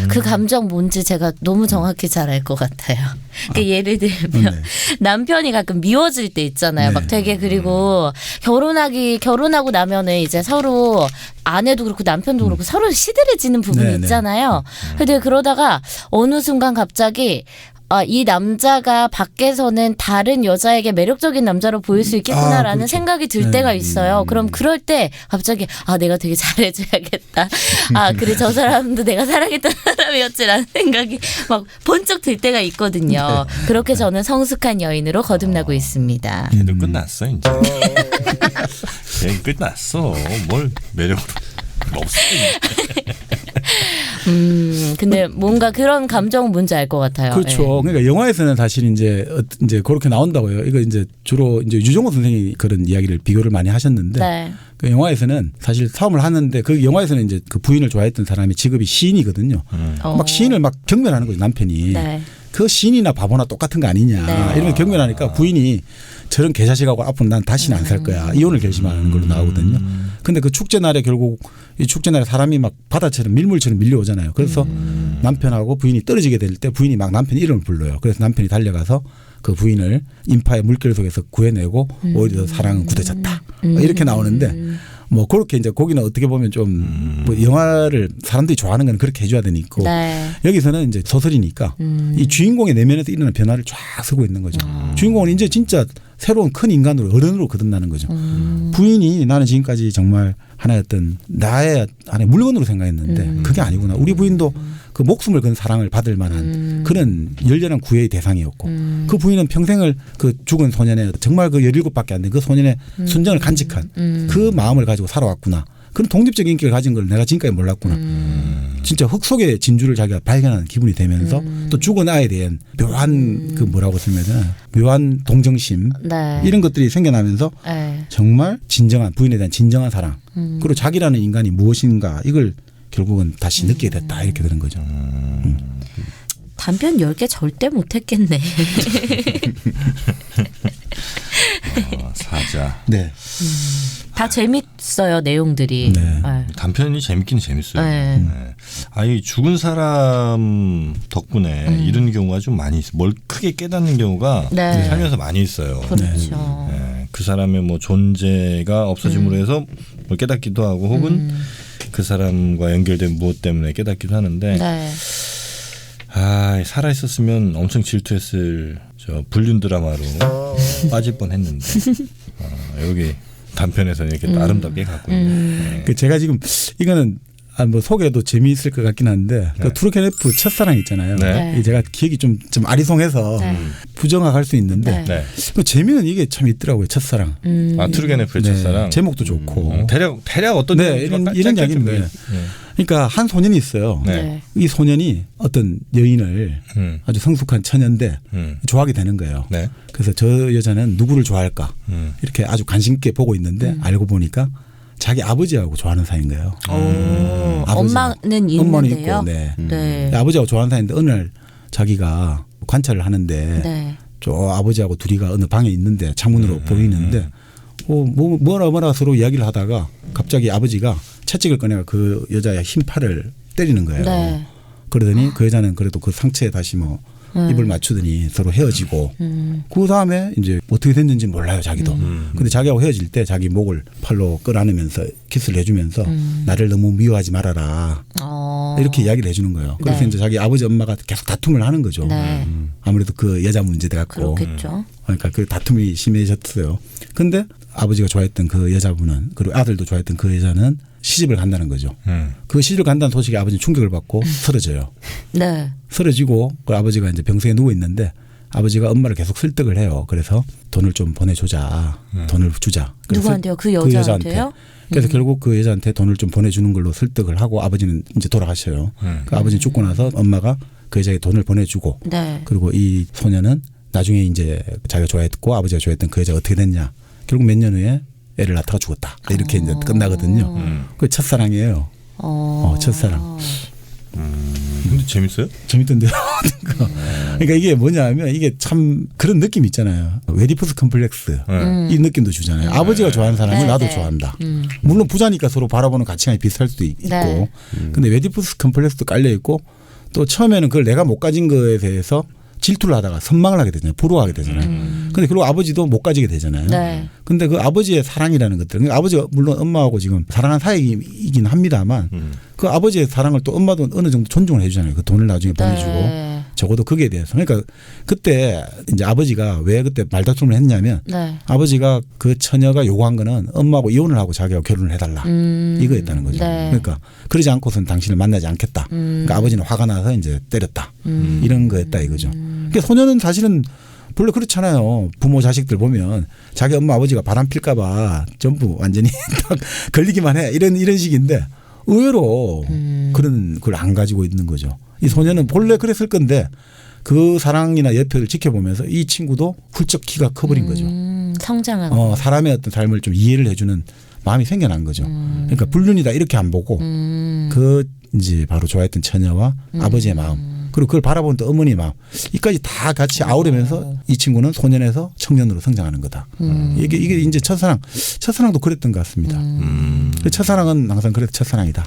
그 감정 뭔지 제가 너무 정확히 잘 알 것 같아요. 그러니까 예를 들면 네. 남편이 가끔 미워질 때 있잖아요. 네. 막 되게 그리고 결혼하고 나면은 이제 서로 아내도 그렇고 남편도 그렇고 서로 시들해지는 부분이 네, 네. 있잖아요. 근데 그러다가 어느 순간 갑자기 이 남자가 밖에서는 다른 여자에게 매력적인 남자로 보일 수 있겠구나라는 그렇죠. 생각이 들 네. 때가 있어요. 그럼 그럴 때 갑자기 내가 되게 잘해줘야겠다. 그래 저 사람도 내가 사랑했던 사람이었지라는 생각이 막 번쩍 들 때가 있거든요. 그렇게 저는 성숙한 여인으로 거듭나고 있습니다. 걔도 끝났어 이제. 걔 끝났어. 뭘 매력으로 없어. 근데 뭔가 그런 감정은 뭔지 알 것 같아요. 그렇죠. 그러니까 영화에서는 사실 이제 그렇게 나온다고요. 이거 이제 주로 이제 유정호 선생이 그런 이야기를 비교를 많이 하셨는데 네. 그 영화에서는 사실 싸움을 하는데 그 영화에서는 이제 그 부인을 좋아했던 사람이 직업이 시인이거든요. 막 시인을 막 경멸하는 거죠 남편이. 네. 그 시인이나 바보나 똑같은 거 아니냐 네. 이러면 경멸하니까 부인이 저런 개자식하고 앞으로 난 다시는 안 살 거야 이혼을 결심하는 걸로 나오거든요. 근데 그 축제 날에 결국 이 축제 날에 사람이 막 바다처럼 밀물처럼 밀려오잖아요. 그래서 남편하고 부인이 떨어지게 될 때 부인이 막 남편 이름을 불러요. 그래서 남편이 달려가서 그 부인을 인파의 물결 속에서 구해내고 오히려 사랑은 굳어졌다. 이렇게 나오는데 뭐 그렇게 이제 거기는 어떻게 보면 좀 뭐 영화를 사람들이 좋아하는 건 그렇게 해줘야 되니까 네. 여기서는 이제 소설이니까 이 주인공의 내면에서 일어나는 변화를 쫙 쓰고 있는 거죠. 주인공은 이제 진짜 새로운 큰 인간으로 어른으로 거듭나는 거죠. 부인이 나는 지금까지 정말 하나의 어떤 나의 하나의 물건으로 생각했는데 그게 아니구나. 우리 부인도 그 목숨을 건 사랑을 받을 만한 그런 열렬한 구애의 대상이었고 그 부인은 평생을 그 죽은 소년의 정말 그 17밖에 안 된 그 소년의 순정을 간직한 그 마음을 가지고 살아왔구나. 그런 독립적인 인격을 가진 걸 내가 지금까지 몰랐구나. 진짜 흙 속의 진주를 자기가 발견하는 기분이 되면서 또 죽은 아이에 대한 묘한 그 뭐라고 설명해야 되나 묘한 동정심 네. 이런 것들이 생겨나면서 네. 정말 진정한 부인에 대한 진정한 사랑 그리고 자기라는 인간이 무엇인가 이걸 결국은 다시 느끼게 됐다 이렇게 되는 거죠. 단편 10개 절대 못했겠네. 사자. 네. 다 재밌어요 내용들이. 네. 네. 단편이 재밌긴 재밌어요. 네. 네. 이 죽은 사람 덕분에 이런 경우가 좀 많이 있어요. 뭘 크게 깨닫는 경우가 네. 살면서 많이 있어요. 그렇죠. 네. 그 사람의 뭐 존재가 없어짐으로 해서 뭘 깨닫기도 하고 혹은 그 사람과 연결된 무엇 때문에 깨닫기도 하는데 네. 살아 있었으면 엄청 질투했을 저 불륜 드라마로 빠질 뻔했는데 여기 단편에서는 이렇게 아름답게 갖고 있네. 그 제가 지금 이거는 뭐 소개도 재미있을 것 같긴 한데 그 투르케네프 첫사랑 있잖아요. 네. 제가 기억이 좀 아리송해서 네. 부정확할 수 있는데 네. 그 재미는 이게 참 있더라고요. 첫사랑. 투르게네프의 네. 첫사랑. 제목도 좋고. 대략 어떤 네, 내용인지 이런 짧게 좀 이야기인데. 그러니까 한 소년이 있어요. 네. 이 소년이 어떤 여인을 아주 성숙한 처녀인데 좋아하게 되는 거예요. 네. 그래서 저 여자는 누구를 좋아할까 이렇게 아주 관심 있게 보고 있는데 알고 보니까 자기 아버지하고 좋아하는 사이인 거예요. 아버지하고. 엄마는 엄마는 있는데요. 있고, 네. 네. 아버지하고 좋아하는 사이인데 어느 날 자기가 관찰을 하는데 네. 저 아버지하고 둘이가 어느 방에 있는데 창문으로 보이는데 뭐라 서로 이야기를 하다가 갑자기 아버지가 채찍을 꺼내가 그 여자의 흰 팔을 때리는 거예요. 네. 그러더니 그 여자는 그래도 그 상처에 다시 뭐 입을 맞추더니 서로 헤어지고 그 다음에 이제 어떻게 됐는지 몰라요 자기도. 근데 자기하고 헤어질 때 자기 목을 팔로 끌어안으면서 키스를 해주면서 나를 너무 미워하지 말아라 이렇게 이야기를 해주는 거예요. 그래서 네. 이제 자기 아버지 엄마가 계속 다툼을 하는 거죠. 네. 아무래도 그 여자 문제 갖고. 그렇겠죠. 그러니까 그 다툼이 심해졌어요. 근데 아버지가 좋아했던 그 여자분은 그리고 아들도 좋아했던 그 여자는 시집을 간다는 거죠. 그 시집을 간다는 소식에 아버지는 충격을 받고 쓰러져요. 네. 쓰러지고 그 아버지가 이제 병석에 누워 있는데 아버지가 엄마를 계속 설득을 해요. 그래서 돈을 좀 보내주자. 돈을 주자. 그래서 누구한테요? 그 여자한테요? 그래서 결국 그 여자한테 돈을 좀 보내주는 걸로 설득을 하고 아버지는 이제 돌아가셔요. 그 아버지는 죽고 나서 엄마가 그 여자에게 돈을 보내주고 네. 그리고 이 소녀는 나중에 이제 자기가 좋아했고 아버지가 좋아했던 그 여자가 어떻게 됐냐. 결국 몇 년 후에 애를 낳다가 죽었다. 이렇게 이제 끝나거든요. 그 첫사랑이에요. 첫사랑. 근데 재밌어요? 재밌던데요. 그러니까 이게 뭐냐면 이게 참 그런 느낌 있잖아요. 웨디푸스 컴플렉스 이 느낌도 주잖아요. 아버지가 좋아하는 사람을 네, 나도 네. 좋아한다. 물론 부자니까 서로 바라보는 가치관이 비슷할 수도 있고 네. 근데 웨디푸스 컴플렉스도 깔려 있고 또 처음에는 그걸 내가 못 가진 거에 대해서 질투를 하다가 선망을 하게 되잖아요. 부러워하게 되잖아요. 근데 그리고 아버지도 못 가지게 되잖아요. 네. 근데 그 아버지의 사랑이라는 것들, 그러니까 아버지가 물론 엄마하고 지금 사랑한 사이이긴 합니다만 그 아버지의 사랑을 또 엄마도 어느 정도 존중을 해주잖아요. 그 돈을 나중에 보내주고 네. 적어도 거기에 대해서. 그러니까 그때 이제 아버지가 왜 그때 말다툼을 했냐면 네. 아버지가 그 처녀가 요구한 거는 엄마하고 이혼을 하고 자기하고 결혼을 해달라 이거였다는 거죠. 네. 그러니까 그러지 않고서는 당신을 만나지 않겠다. 그러니까 아버지는 화가 나서 이제 때렸다. 이런 거였다 이거죠. 그러니까 소녀는 사실은 원래 그렇잖아요. 부모 자식들 보면 자기 엄마 아버지가 바람 필까봐 전부 완전히 딱 걸리기만 해. 이런 식인데 의외로 그런 걸 안 가지고 있는 거죠. 이 소녀는 본래 그랬을 건데 그 사랑이나 여편을 지켜보면서 이 친구도 훌쩍 키가 커버린 거죠. 성장하고. 사람의 어떤 삶을 좀 이해를 해주는 마음이 생겨난 거죠. 그러니까 불륜이다 이렇게 안 보고 그 이제 바로 좋아했던 처녀와 아버지의 마음 그리고 그걸 바라보는 또 어머니의 마음 이까지 다 같이 아우르면서 이 친구는 소년에서 청년으로 성장하는 거다. 이게 이제 첫사랑도 그랬던 것 같습니다. 그 첫사랑은 항상 그래도 첫사랑이다.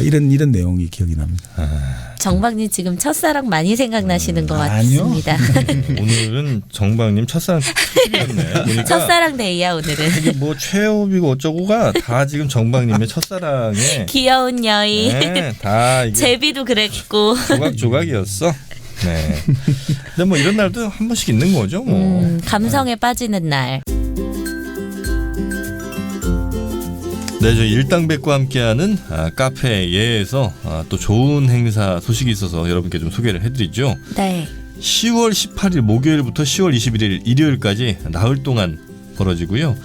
이런 내용이 기억이 납니다. 정박님 지금 첫사랑 많이 생각나시는 것 아니요. 같습니다. 오늘은 정박님 첫사랑 특집이었네. 보니까 첫사랑 데이야 오늘은. 이게 뭐 최호비고 어쩌고가 다 지금 정박님의 첫사랑에 귀여운 여인. 네, 다 이게 제비도 그랬고. 조각조각이었어. 네. 근데 뭐 이런 날도 한 번씩 있는 거죠. 뭐. 감성에 빠지는 날. 네, 저희 일당백과 함께하는 카페 예에서 또 좋은 행사 소식이 있어서 여러분께 좀 소개를 해드리죠. 네. 10월 18일 목요일부터 10월 21일 일요일까지 나흘 동안 벌어지고요.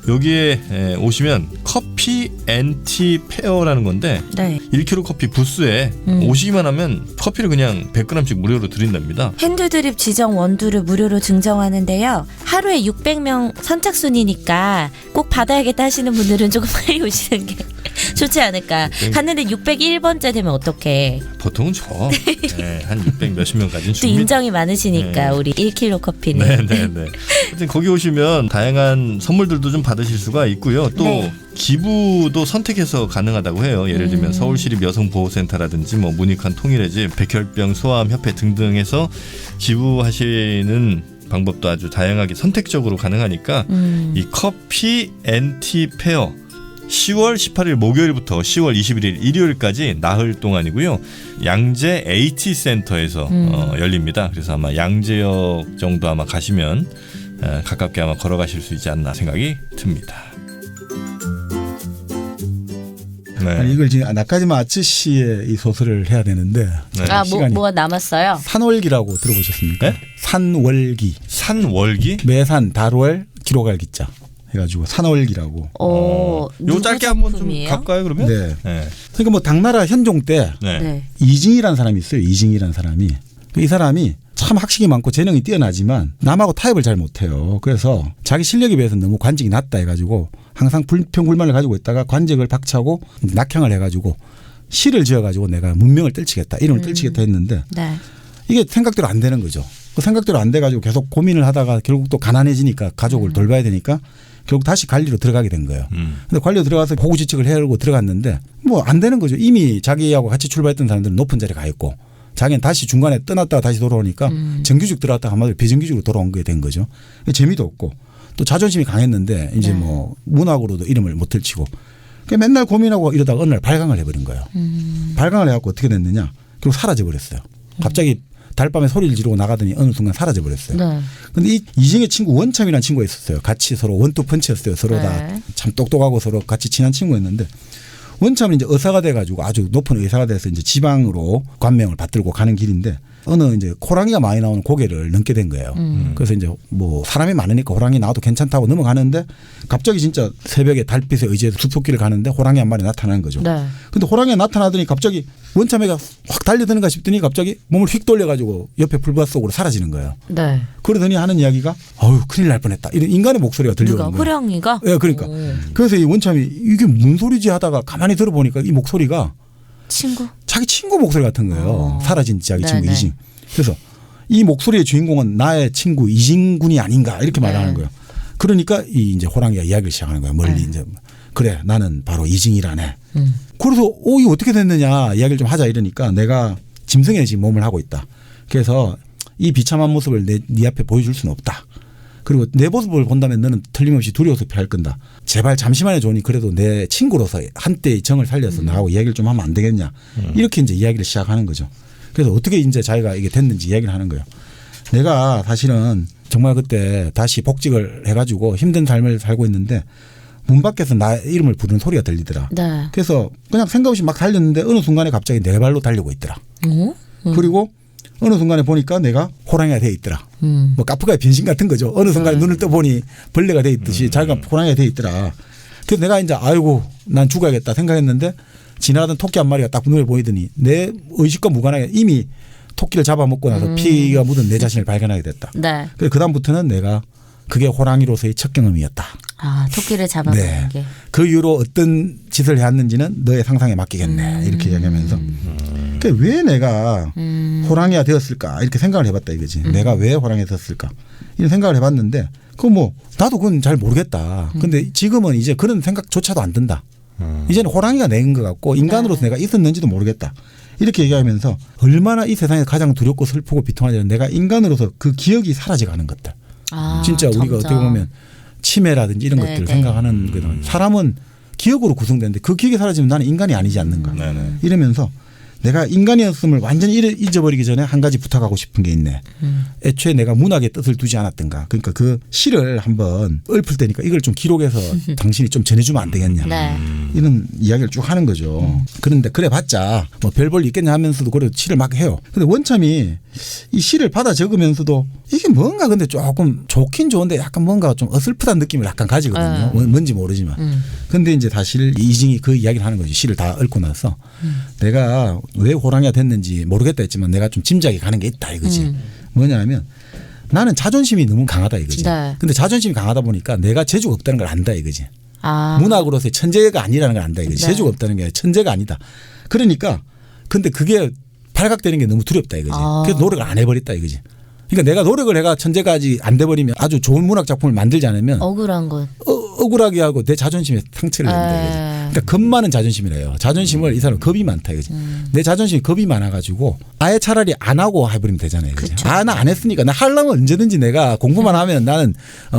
여기에 오시면 커피 앤티 페어라는 건데 네. 1kg 커피 부스에 오시기만 하면 커피를 그냥 100g씩 무료로 드린답니다. 핸드드립 지정 원두를 무료로 증정하는데요. 하루에 600명 선착순이니까 꼭 받아야겠다 하시는 분들은 조금 빨리 오시는 게 좋지 않을까. 갔는데 601번째 되면 어떡해. 보통은 네, 한 600 몇십 명까지는 또 줍니다. 인정이 많으시니까 네. 우리 1kg 커피는. 네네네. 하여튼 거기 오시면 다양한 선물들도 좀 받으실 수가 있고요. 또 네. 기부도 선택해서 가능하다고 해요. 예를 들면 서울시립 여성보호센터라든지 뭐 문익환 통일의집, 백혈병 소아암협회 등등에서 기부하시는 방법도 아주 다양하게 선택적으로 가능하니까 이 커피 앤티 페어 10월 18일 목요일부터 10월 21일 일요일까지 나흘 동안이고요. 양재 AT 센터에서 열립니다. 그래서 아마 양재역 정도 아마 가시면 가깝게 아마 걸어가실 수 있지 않나 생각이 듭니다. 네. 아니 이걸 지금 나까지마 아츠 씨의 이 소설을 해야 되는데 네. 아, 시간이. 뭐가 남았어요? 산월기라고 들어보셨습니까? 네? 산월기. 산월기? 매산 달월 기록할 기자 해가지고 산월기라고. 요 누구 짧게 한번 좀 작품이에요? 갈까요 그러면? 네. 네. 그러니까 뭐 당나라 현종 때 네. 네. 이징이라는 사람이 있어요. 이징이라는 사람이. 이 사람이 참 학식이 많고 재능이 뛰어나지만 남하고 타협을 잘 못해요. 그래서 자기 실력에 비해서 너무 관직이 낮다 해가지고 항상 불평불만을 가지고 있다가 관직을 박차고 낙향을 해가지고 시를 지어가지고 내가 문명을 떨치겠다, 이름을 떨치겠다 했는데 네. 이게 생각대로 안 되는 거죠. 그 생각대로 안 돼가지고 계속 고민을 하다가 결국 또 가난해지니까 가족을 돌봐야 되니까 결국 다시 관리로 들어가게 된 거예요. 근데 관리로 들어가서 호구지책을 해야하고 들어갔는데 뭐 안 되는 거죠. 이미 자기하고 같이 출발했던 사람들은 높은 자리에 가 있고 자기는 다시 중간에 떠났다가 다시 돌아오니까 정규직 들어갔다가 한마디로 비정규직으로 돌아온 게 된 거죠. 재미도 없고 또 자존심이 강했는데 이제 네. 뭐 문학으로도 이름을 못 들치고 맨날 고민하고 이러다가 어느 날 발광을 해버린 거예요. 발광을 해갖고 어떻게 됐느냐. 그리고 사라져버렸어요. 갑자기 달밤에 소리를 지르고 나가더니 어느 순간 사라져버렸어요. 네. 근데 이 이징의 친구 원참이라는 친구가 있었어요. 같이 서로 원투펀치였어요. 서로 네. 다 참 똑똑하고 서로 같이 친한 친구였는데 원참은 이제 의사가 돼가지고 아주 높은 의사가 돼서 이제 지방으로 관명을 받들고 가는 길인데 어느 이제 호랑이가 많이 나오는 고개를 넘게 된 거예요. 그래서 이제 뭐 사람이 많으니까 호랑이 나와도 괜찮다고 넘어가는데 갑자기 진짜 새벽에 달빛에 의지해서 숲속길을 가는데 호랑이 한 마리 나타나는 거죠. 네. 근데 호랑이가 나타나더니 갑자기 원참애가 확 달려드는가 싶더니 갑자기 몸을 휙 돌려가지고 옆에 불밭 속으로 사라지는 거예요. 네. 그러더니 하는 이야기가 어휴 큰일 날 뻔했다. 이런 인간의 목소리가 누가 들려오는 거예요. 호랑이가? 예, 그러니까. 오. 그래서 이 원참이 이게 무슨 소리지 하다가 가만히 들어보니까 이 목소리가 친구. 자기 친구 목소리 같은 거예요. 사라진 자기 친구 네네. 이징. 그래서 이 목소리의 주인공은 나의 친구 이징군이 아닌가 이렇게 말하는 네. 거예요. 그러니까 이 이제 호랑이가 이야기를 시작하는 거예요. 멀리 이제 그래 나는 바로 이징이라네. 그래서 이게 어떻게 됐느냐 이야기를 좀 하자 이러니까 내가 짐승의 지금 몸을 하고 있다. 그래서 이 비참한 모습을 네 앞에 보여줄 수는 없다. 그리고 내 모습을 본다면 너는 틀림없이 두려워서 피할 건다. 제발 잠시만에 좋으니 그래도 내 친구로서 한때의 정을 살려서 나하고 이야기를 좀 하면 안 되겠냐. 이렇게 이제 이야기를 시작하는 거죠. 그래서 어떻게 이제 자기가 이게 됐는지 이야기를 하는 거예요. 내가 사실은 정말 그때 다시 복직을 해가지고 힘든 삶을 살고 있는데 문 밖에서 나 이름을 부르는 소리가 들리더라. 네. 그래서 그냥 생각 없이 막 달렸는데 어느 순간에 갑자기 네 발로 달리고 있더라. 어? 그리고 어느 순간에 보니까 내가 호랑이가 돼 있더라. 뭐 카프카의 변신 같은 거죠. 어느 순간에 눈을 떠보니 벌레가 돼 있듯이 자기가 호랑이가 돼 있더라. 그래서 내가 이제 아이고 난 죽어야겠다 생각했는데 지나가던 토끼 한 마리가 딱 눈에 보이더니 내 의식과 무관하게 이미 토끼를 잡아먹고 나서 피가 묻은 내 자신을 발견하게 됐다. 네. 그래서 그다음부터는 내가 그게 호랑이로서의 첫 경험이었다. 아, 토끼를 잡아먹는 네. 게. 그 이후로 어떤 짓을 해왔는지는 너의 상상에 맡기겠네. 이렇게 이야기하면서 그러니까 왜 내가 호랑이가 되었을까 이렇게 생각을 해봤다 이거지. 내가 왜 호랑이가 되었을까 이런 생각을 해봤는데 그 뭐 나도 그건 잘 모르겠다. 근데 지금은 이제 그런 생각조차도 안 든다. 이제는 호랑이가 낸 것 같고 인간으로서 내가 있었는지도 모르겠다. 이렇게 얘기하면서 얼마나 이 세상에서 가장 두렵고 슬프고 비통하냐면 내가 인간으로서 그 기억이 사라져가는 것들. 아, 진짜 우리가 점점. 어떻게 보면 치매라든지 이런 네, 것들을 네. 생각하는 거든. 사람은 기억으로 구성되는데 그 기억이 사라지면 나는 인간이 아니지 않는가. 네네. 이러면서 내가 인간이었음을 완전히 잊어버리기 전에 한 가지 부탁하고 싶은 게 있네. 애초에 내가 문학의 뜻을 두지 않았던가. 그러니까 그 시를 한번 읊을 때니까 이걸 좀 기록해서 당신이 좀 전해주면 안 되겠냐. 네. 이런 이야기를 쭉 하는 거죠. 그런데 그래 봤자 뭐 별 볼 일 있겠냐 하면서도 그래도 시를 막 해요. 근데 원참이 이 시를 받아 적으면서도 이게 뭔가 근데 조금 좋긴 좋은데 약간 뭔가 좀 어슬프다는 느낌을 약간 가지거든요. 뭔지 모르지만. 근데 이제 사실 이징이 그 이야기를 하는 거죠. 시를 다 읊고 나서 내가 왜 호랑이가 됐는지 모르겠다 했지만 내가 좀 짐작이 가는 게 있다 이거지. 뭐냐 하면 나는 자존심이 너무 강하다 이거지. 네. 근데 자존심이 강하다 보니까 내가 재주가 없다는 걸 안다 이거지. 아. 문학으로서의 천재가 아니라는 걸 안다 이거지. 네. 재주가 없다는 게 아니라 천재가 아니다. 그러니까 근데 그게 발각되는 게 너무 두렵다 이거지. 아. 그래서 노력을 안 해버렸다 이거지. 그러니까 내가 노력을 해가 천재까지 안 돼버리면 아주 좋은 문학 작품을 만들지 않으면 억울한 것. 억울하게 하고 내 자존심에 상처를 에. 낸다 이거지. 그러니까 겁 많은 자존심이래요. 자존심을 이 사람 겁이 많다 이거지. 내 자존심이 겁이 많아가지고 아예 차라리 안 하고 해버리면 되잖아요. 아, 나 안 했으니까 나 하려면 언제든지 내가 공부만 하면 나는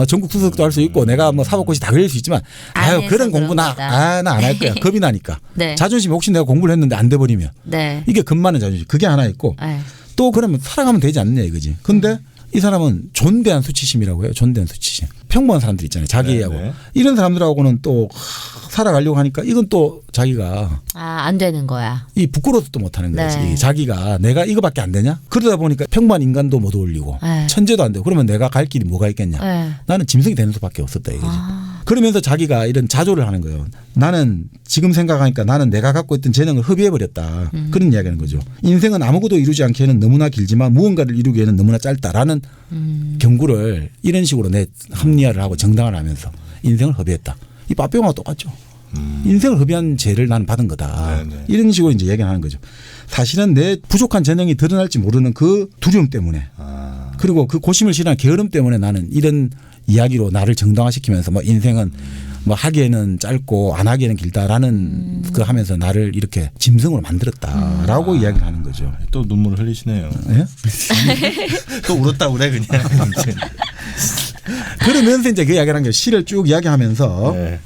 전국 수석도 할 수 있고 내가 뭐 사법고시 다 걸릴 수 있지만 아유 그런 공부 나 안 할 거야. 겁이 나니까. 네. 자존심이 혹시 내가 공부를 했는데 안 돼버리면 네. 이게 겁 많은 자존심. 그게 하나 있고 네. 또 그러면 살아가면 되지 않느냐 이거지. 근데 이 사람은 존대한 수치심이라고 해요. 존대한 수치심. 평범한 사람들 있잖아요. 자기하고. 네. 이런 사람들하고는 또 살아가려고 하니까 이건 또 자기가 안 되는 거야. 이 부끄러워서 또 못하는 거지. 네. 자기가 내가 이거밖에 안 되냐? 그러다 보니까 평범한 인간도 못 어울리고 네. 천재도 안 되고 그러면 내가 갈 길이 뭐가 있겠냐? 네. 나는 짐승이 되는 수밖에 없었다 이거지. 그러면서 자기가 이런 자조를 하는 거예요. 나는 지금 생각하니까 나는 내가 갖고 있던 재능을 허비해버렸다. 그런 이야기하는 거죠. 인생은 아무것도 이루지 않기에는 너무나 길지만 무언가를 이루기에는 너무나 짧다라는 경구를 이런 식으로 내 합리화를 하고 정당화를 하면서 인생을 허비했다. 이 빠삐용하고 똑같죠. 인생을 허비한 죄를 나는 받은 거다. 네네. 이런 식으로 이제 얘기하는 거죠. 사실은 내 부족한 재능이 드러날지 모르는 그 두려움 때문에 그리고 그 고심을 실현한 게으름 때문에 나는 이런 이야기로 나를 정당화시키면서 뭐 인생은 뭐 하기에는 짧고 안 하기에는 길다라는 그 하면서 나를 이렇게 짐승으로 만들었다라고 이야기를 하는 거죠. 또 눈물을 흘리시네요. 예? 또 울었다 그래 그냥. 그러면서 이제 그 이야기를 한 게 시를 쭉 이야기하면서 네.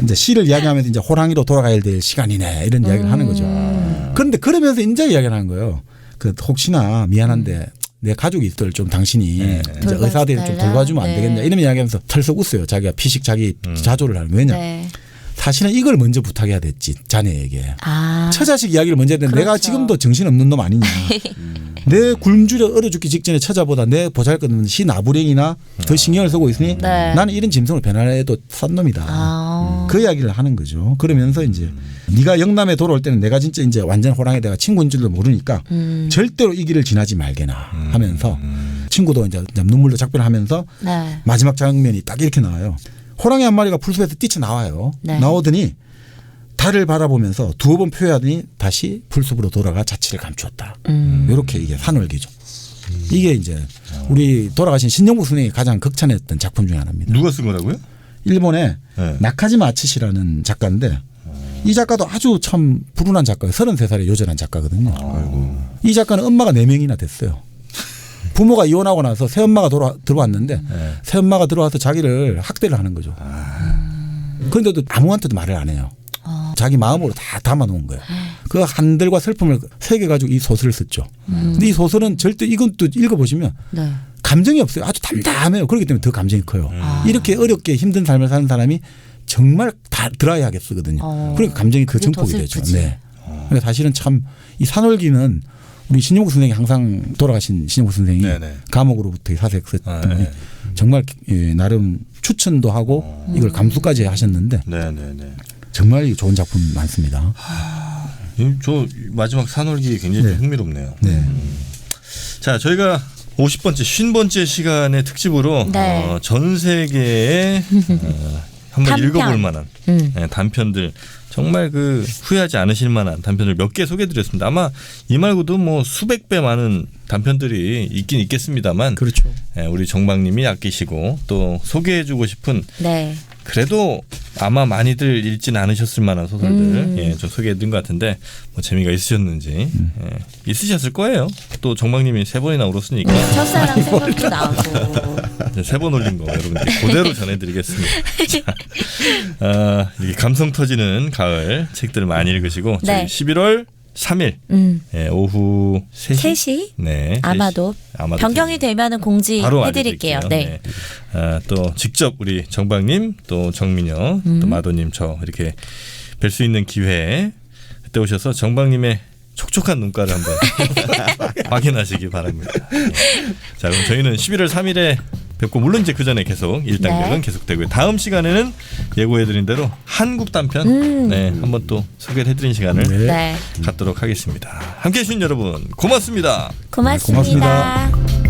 이제 시를 이야기하면서 이제 호랑이로 돌아가야 될 시간이네 이런 이야기를 하는 거죠. 그런데 그러면서 이제 이야기를 하는 거예요. 그 혹시나 미안한데 내 가족이 있을 좀 당신이 이제 의사들이 좀 돌봐주면 안 되겠냐 이런 이야기하면서 털썩 웃어요. 자기가 피식 자기 자조를 하는 왜냐. 네. 사실은 이걸 먼저 부탁해야 됐지 자네에게. 아. 처자식 이야기를 먼저 해야 되는데 그렇죠. 내가 지금도 정신없는 놈 아니냐. 내 굶주려 얼어 죽기 직전에 처자보다 내 보잘것없는 시나부랭이나 더 신경을 쓰고 있으니 네. 나는 이런 짐승을 변화해도 산 놈이다. 아. 그 이야기를 하는 거죠. 그러면서 이제 네가 영남에 돌아올 때는 내가 진짜 이제 완전 호랑이 내가 친구인 줄도 모르니까 절대로 이 길을 지나지 말게나 하면서 친구도 이제 눈물로 작별하면서 네. 마지막 장면이 딱 이렇게 나와요. 호랑이 한 마리가 풀숲에서 뛰쳐나와요. 네. 나오더니 달을 바라보면서 두어 번 표하더니 다시 풀숲으로 돌아가 자취를 감추었다. 이렇게 이게 산월기죠. 이게 이제 우리 돌아가신 신영복 선생이 가장 극찬했던 작품 중에 하나입니다. 누가 쓴 거라고요? 일본의 네. 나카지마 아츠시라는 작가인데 이 작가도 아주 참 불운한 작가예요. 33살의 요절한 작가거든요. 이 작가는 엄마가 4명이나 됐어요. 부모가 이혼하고 나서 새엄마가 들어왔는데 새엄마가 들어와서 자기를 학대를 하는 거죠. 그런데도 아무한테도 말을 안 해요. 자기 마음으로 다 담아놓은 거예요. 그 한들과 슬픔을 새겨가지고 이 소설을 썼죠. 근데 이 소설은 절대 이건 또 읽어보시면 네. 감정이 없어요. 아주 담담해요. 그렇기 때문에 더 감정이 커요. 이렇게 어렵게 힘든 삶을 사는 사람이 정말 다 드라이하게 쓰거든요. 그러니까 감정이 더 그게 증폭이 더 되죠. 슬프지. 네. 그러니까 사실은 참 이 산월기는 우리 신용국 선생이 항상 돌아가신 신용국 선생이 네네. 감옥으로부터 사색했던 분이 네. 정말 나름 추천도 하고 이걸 감수까지 하셨는데 네네네. 정말 좋은 작품 많습니다. 저 마지막 산월기 굉장히 네. 흥미롭네요. 네. 자, 저희가 50번째, 50번째 시간의 특집으로 네. 전 세계에 한번 단편. 읽어볼 만한 단편들 정말 그 후회하지 않으실 만한 단편을 몇 개 소개해드렸습니다. 아마 이 말고도 뭐 수백 배 많은 단편들이 있긴 있겠습니다만 그렇죠. 우리 정박님이 아끼시고 또 소개해주고 싶은 네. 그래도 아마 많이들 읽지는 않으셨을 만한 소설들 좀 소개해드린 것 같은데 뭐 재미가 있으셨는지 있으셨을 거예요. 또 정박님이 3번이나 울었으니까 첫사랑 생각도 나고. 3번 올린 거 여러분들 그대로 전해드리겠습니다. 자, 이렇게 감성 터지는 가을 책들을 많이 읽으시고 저희 네. 11월 3일 오후 3시? 3시? 네, 아마도 변경이 되면은 바로 공지해드릴게요. 알려드릴게요. 네. 또 직접 우리 정박님 또 정민여 또 마도님 저 이렇게 뵐 수 있는 기회에 그때 오셔서 정박님의 촉촉한 눈가를 한번 확인하시기 바랍니다. 네. 자, 그럼 저희는 11월 3일에 뵙고 물론 이제 그 전에 계속 1단계는 네. 계속되고요. 다음 시간에는 예고해드린 대로 한국 단편 네, 한번 또 소개를 해드린 시간을 네. 갖도록 하겠습니다. 함께해 주신 여러분 고맙습니다. 고맙습니다. 고맙습니다.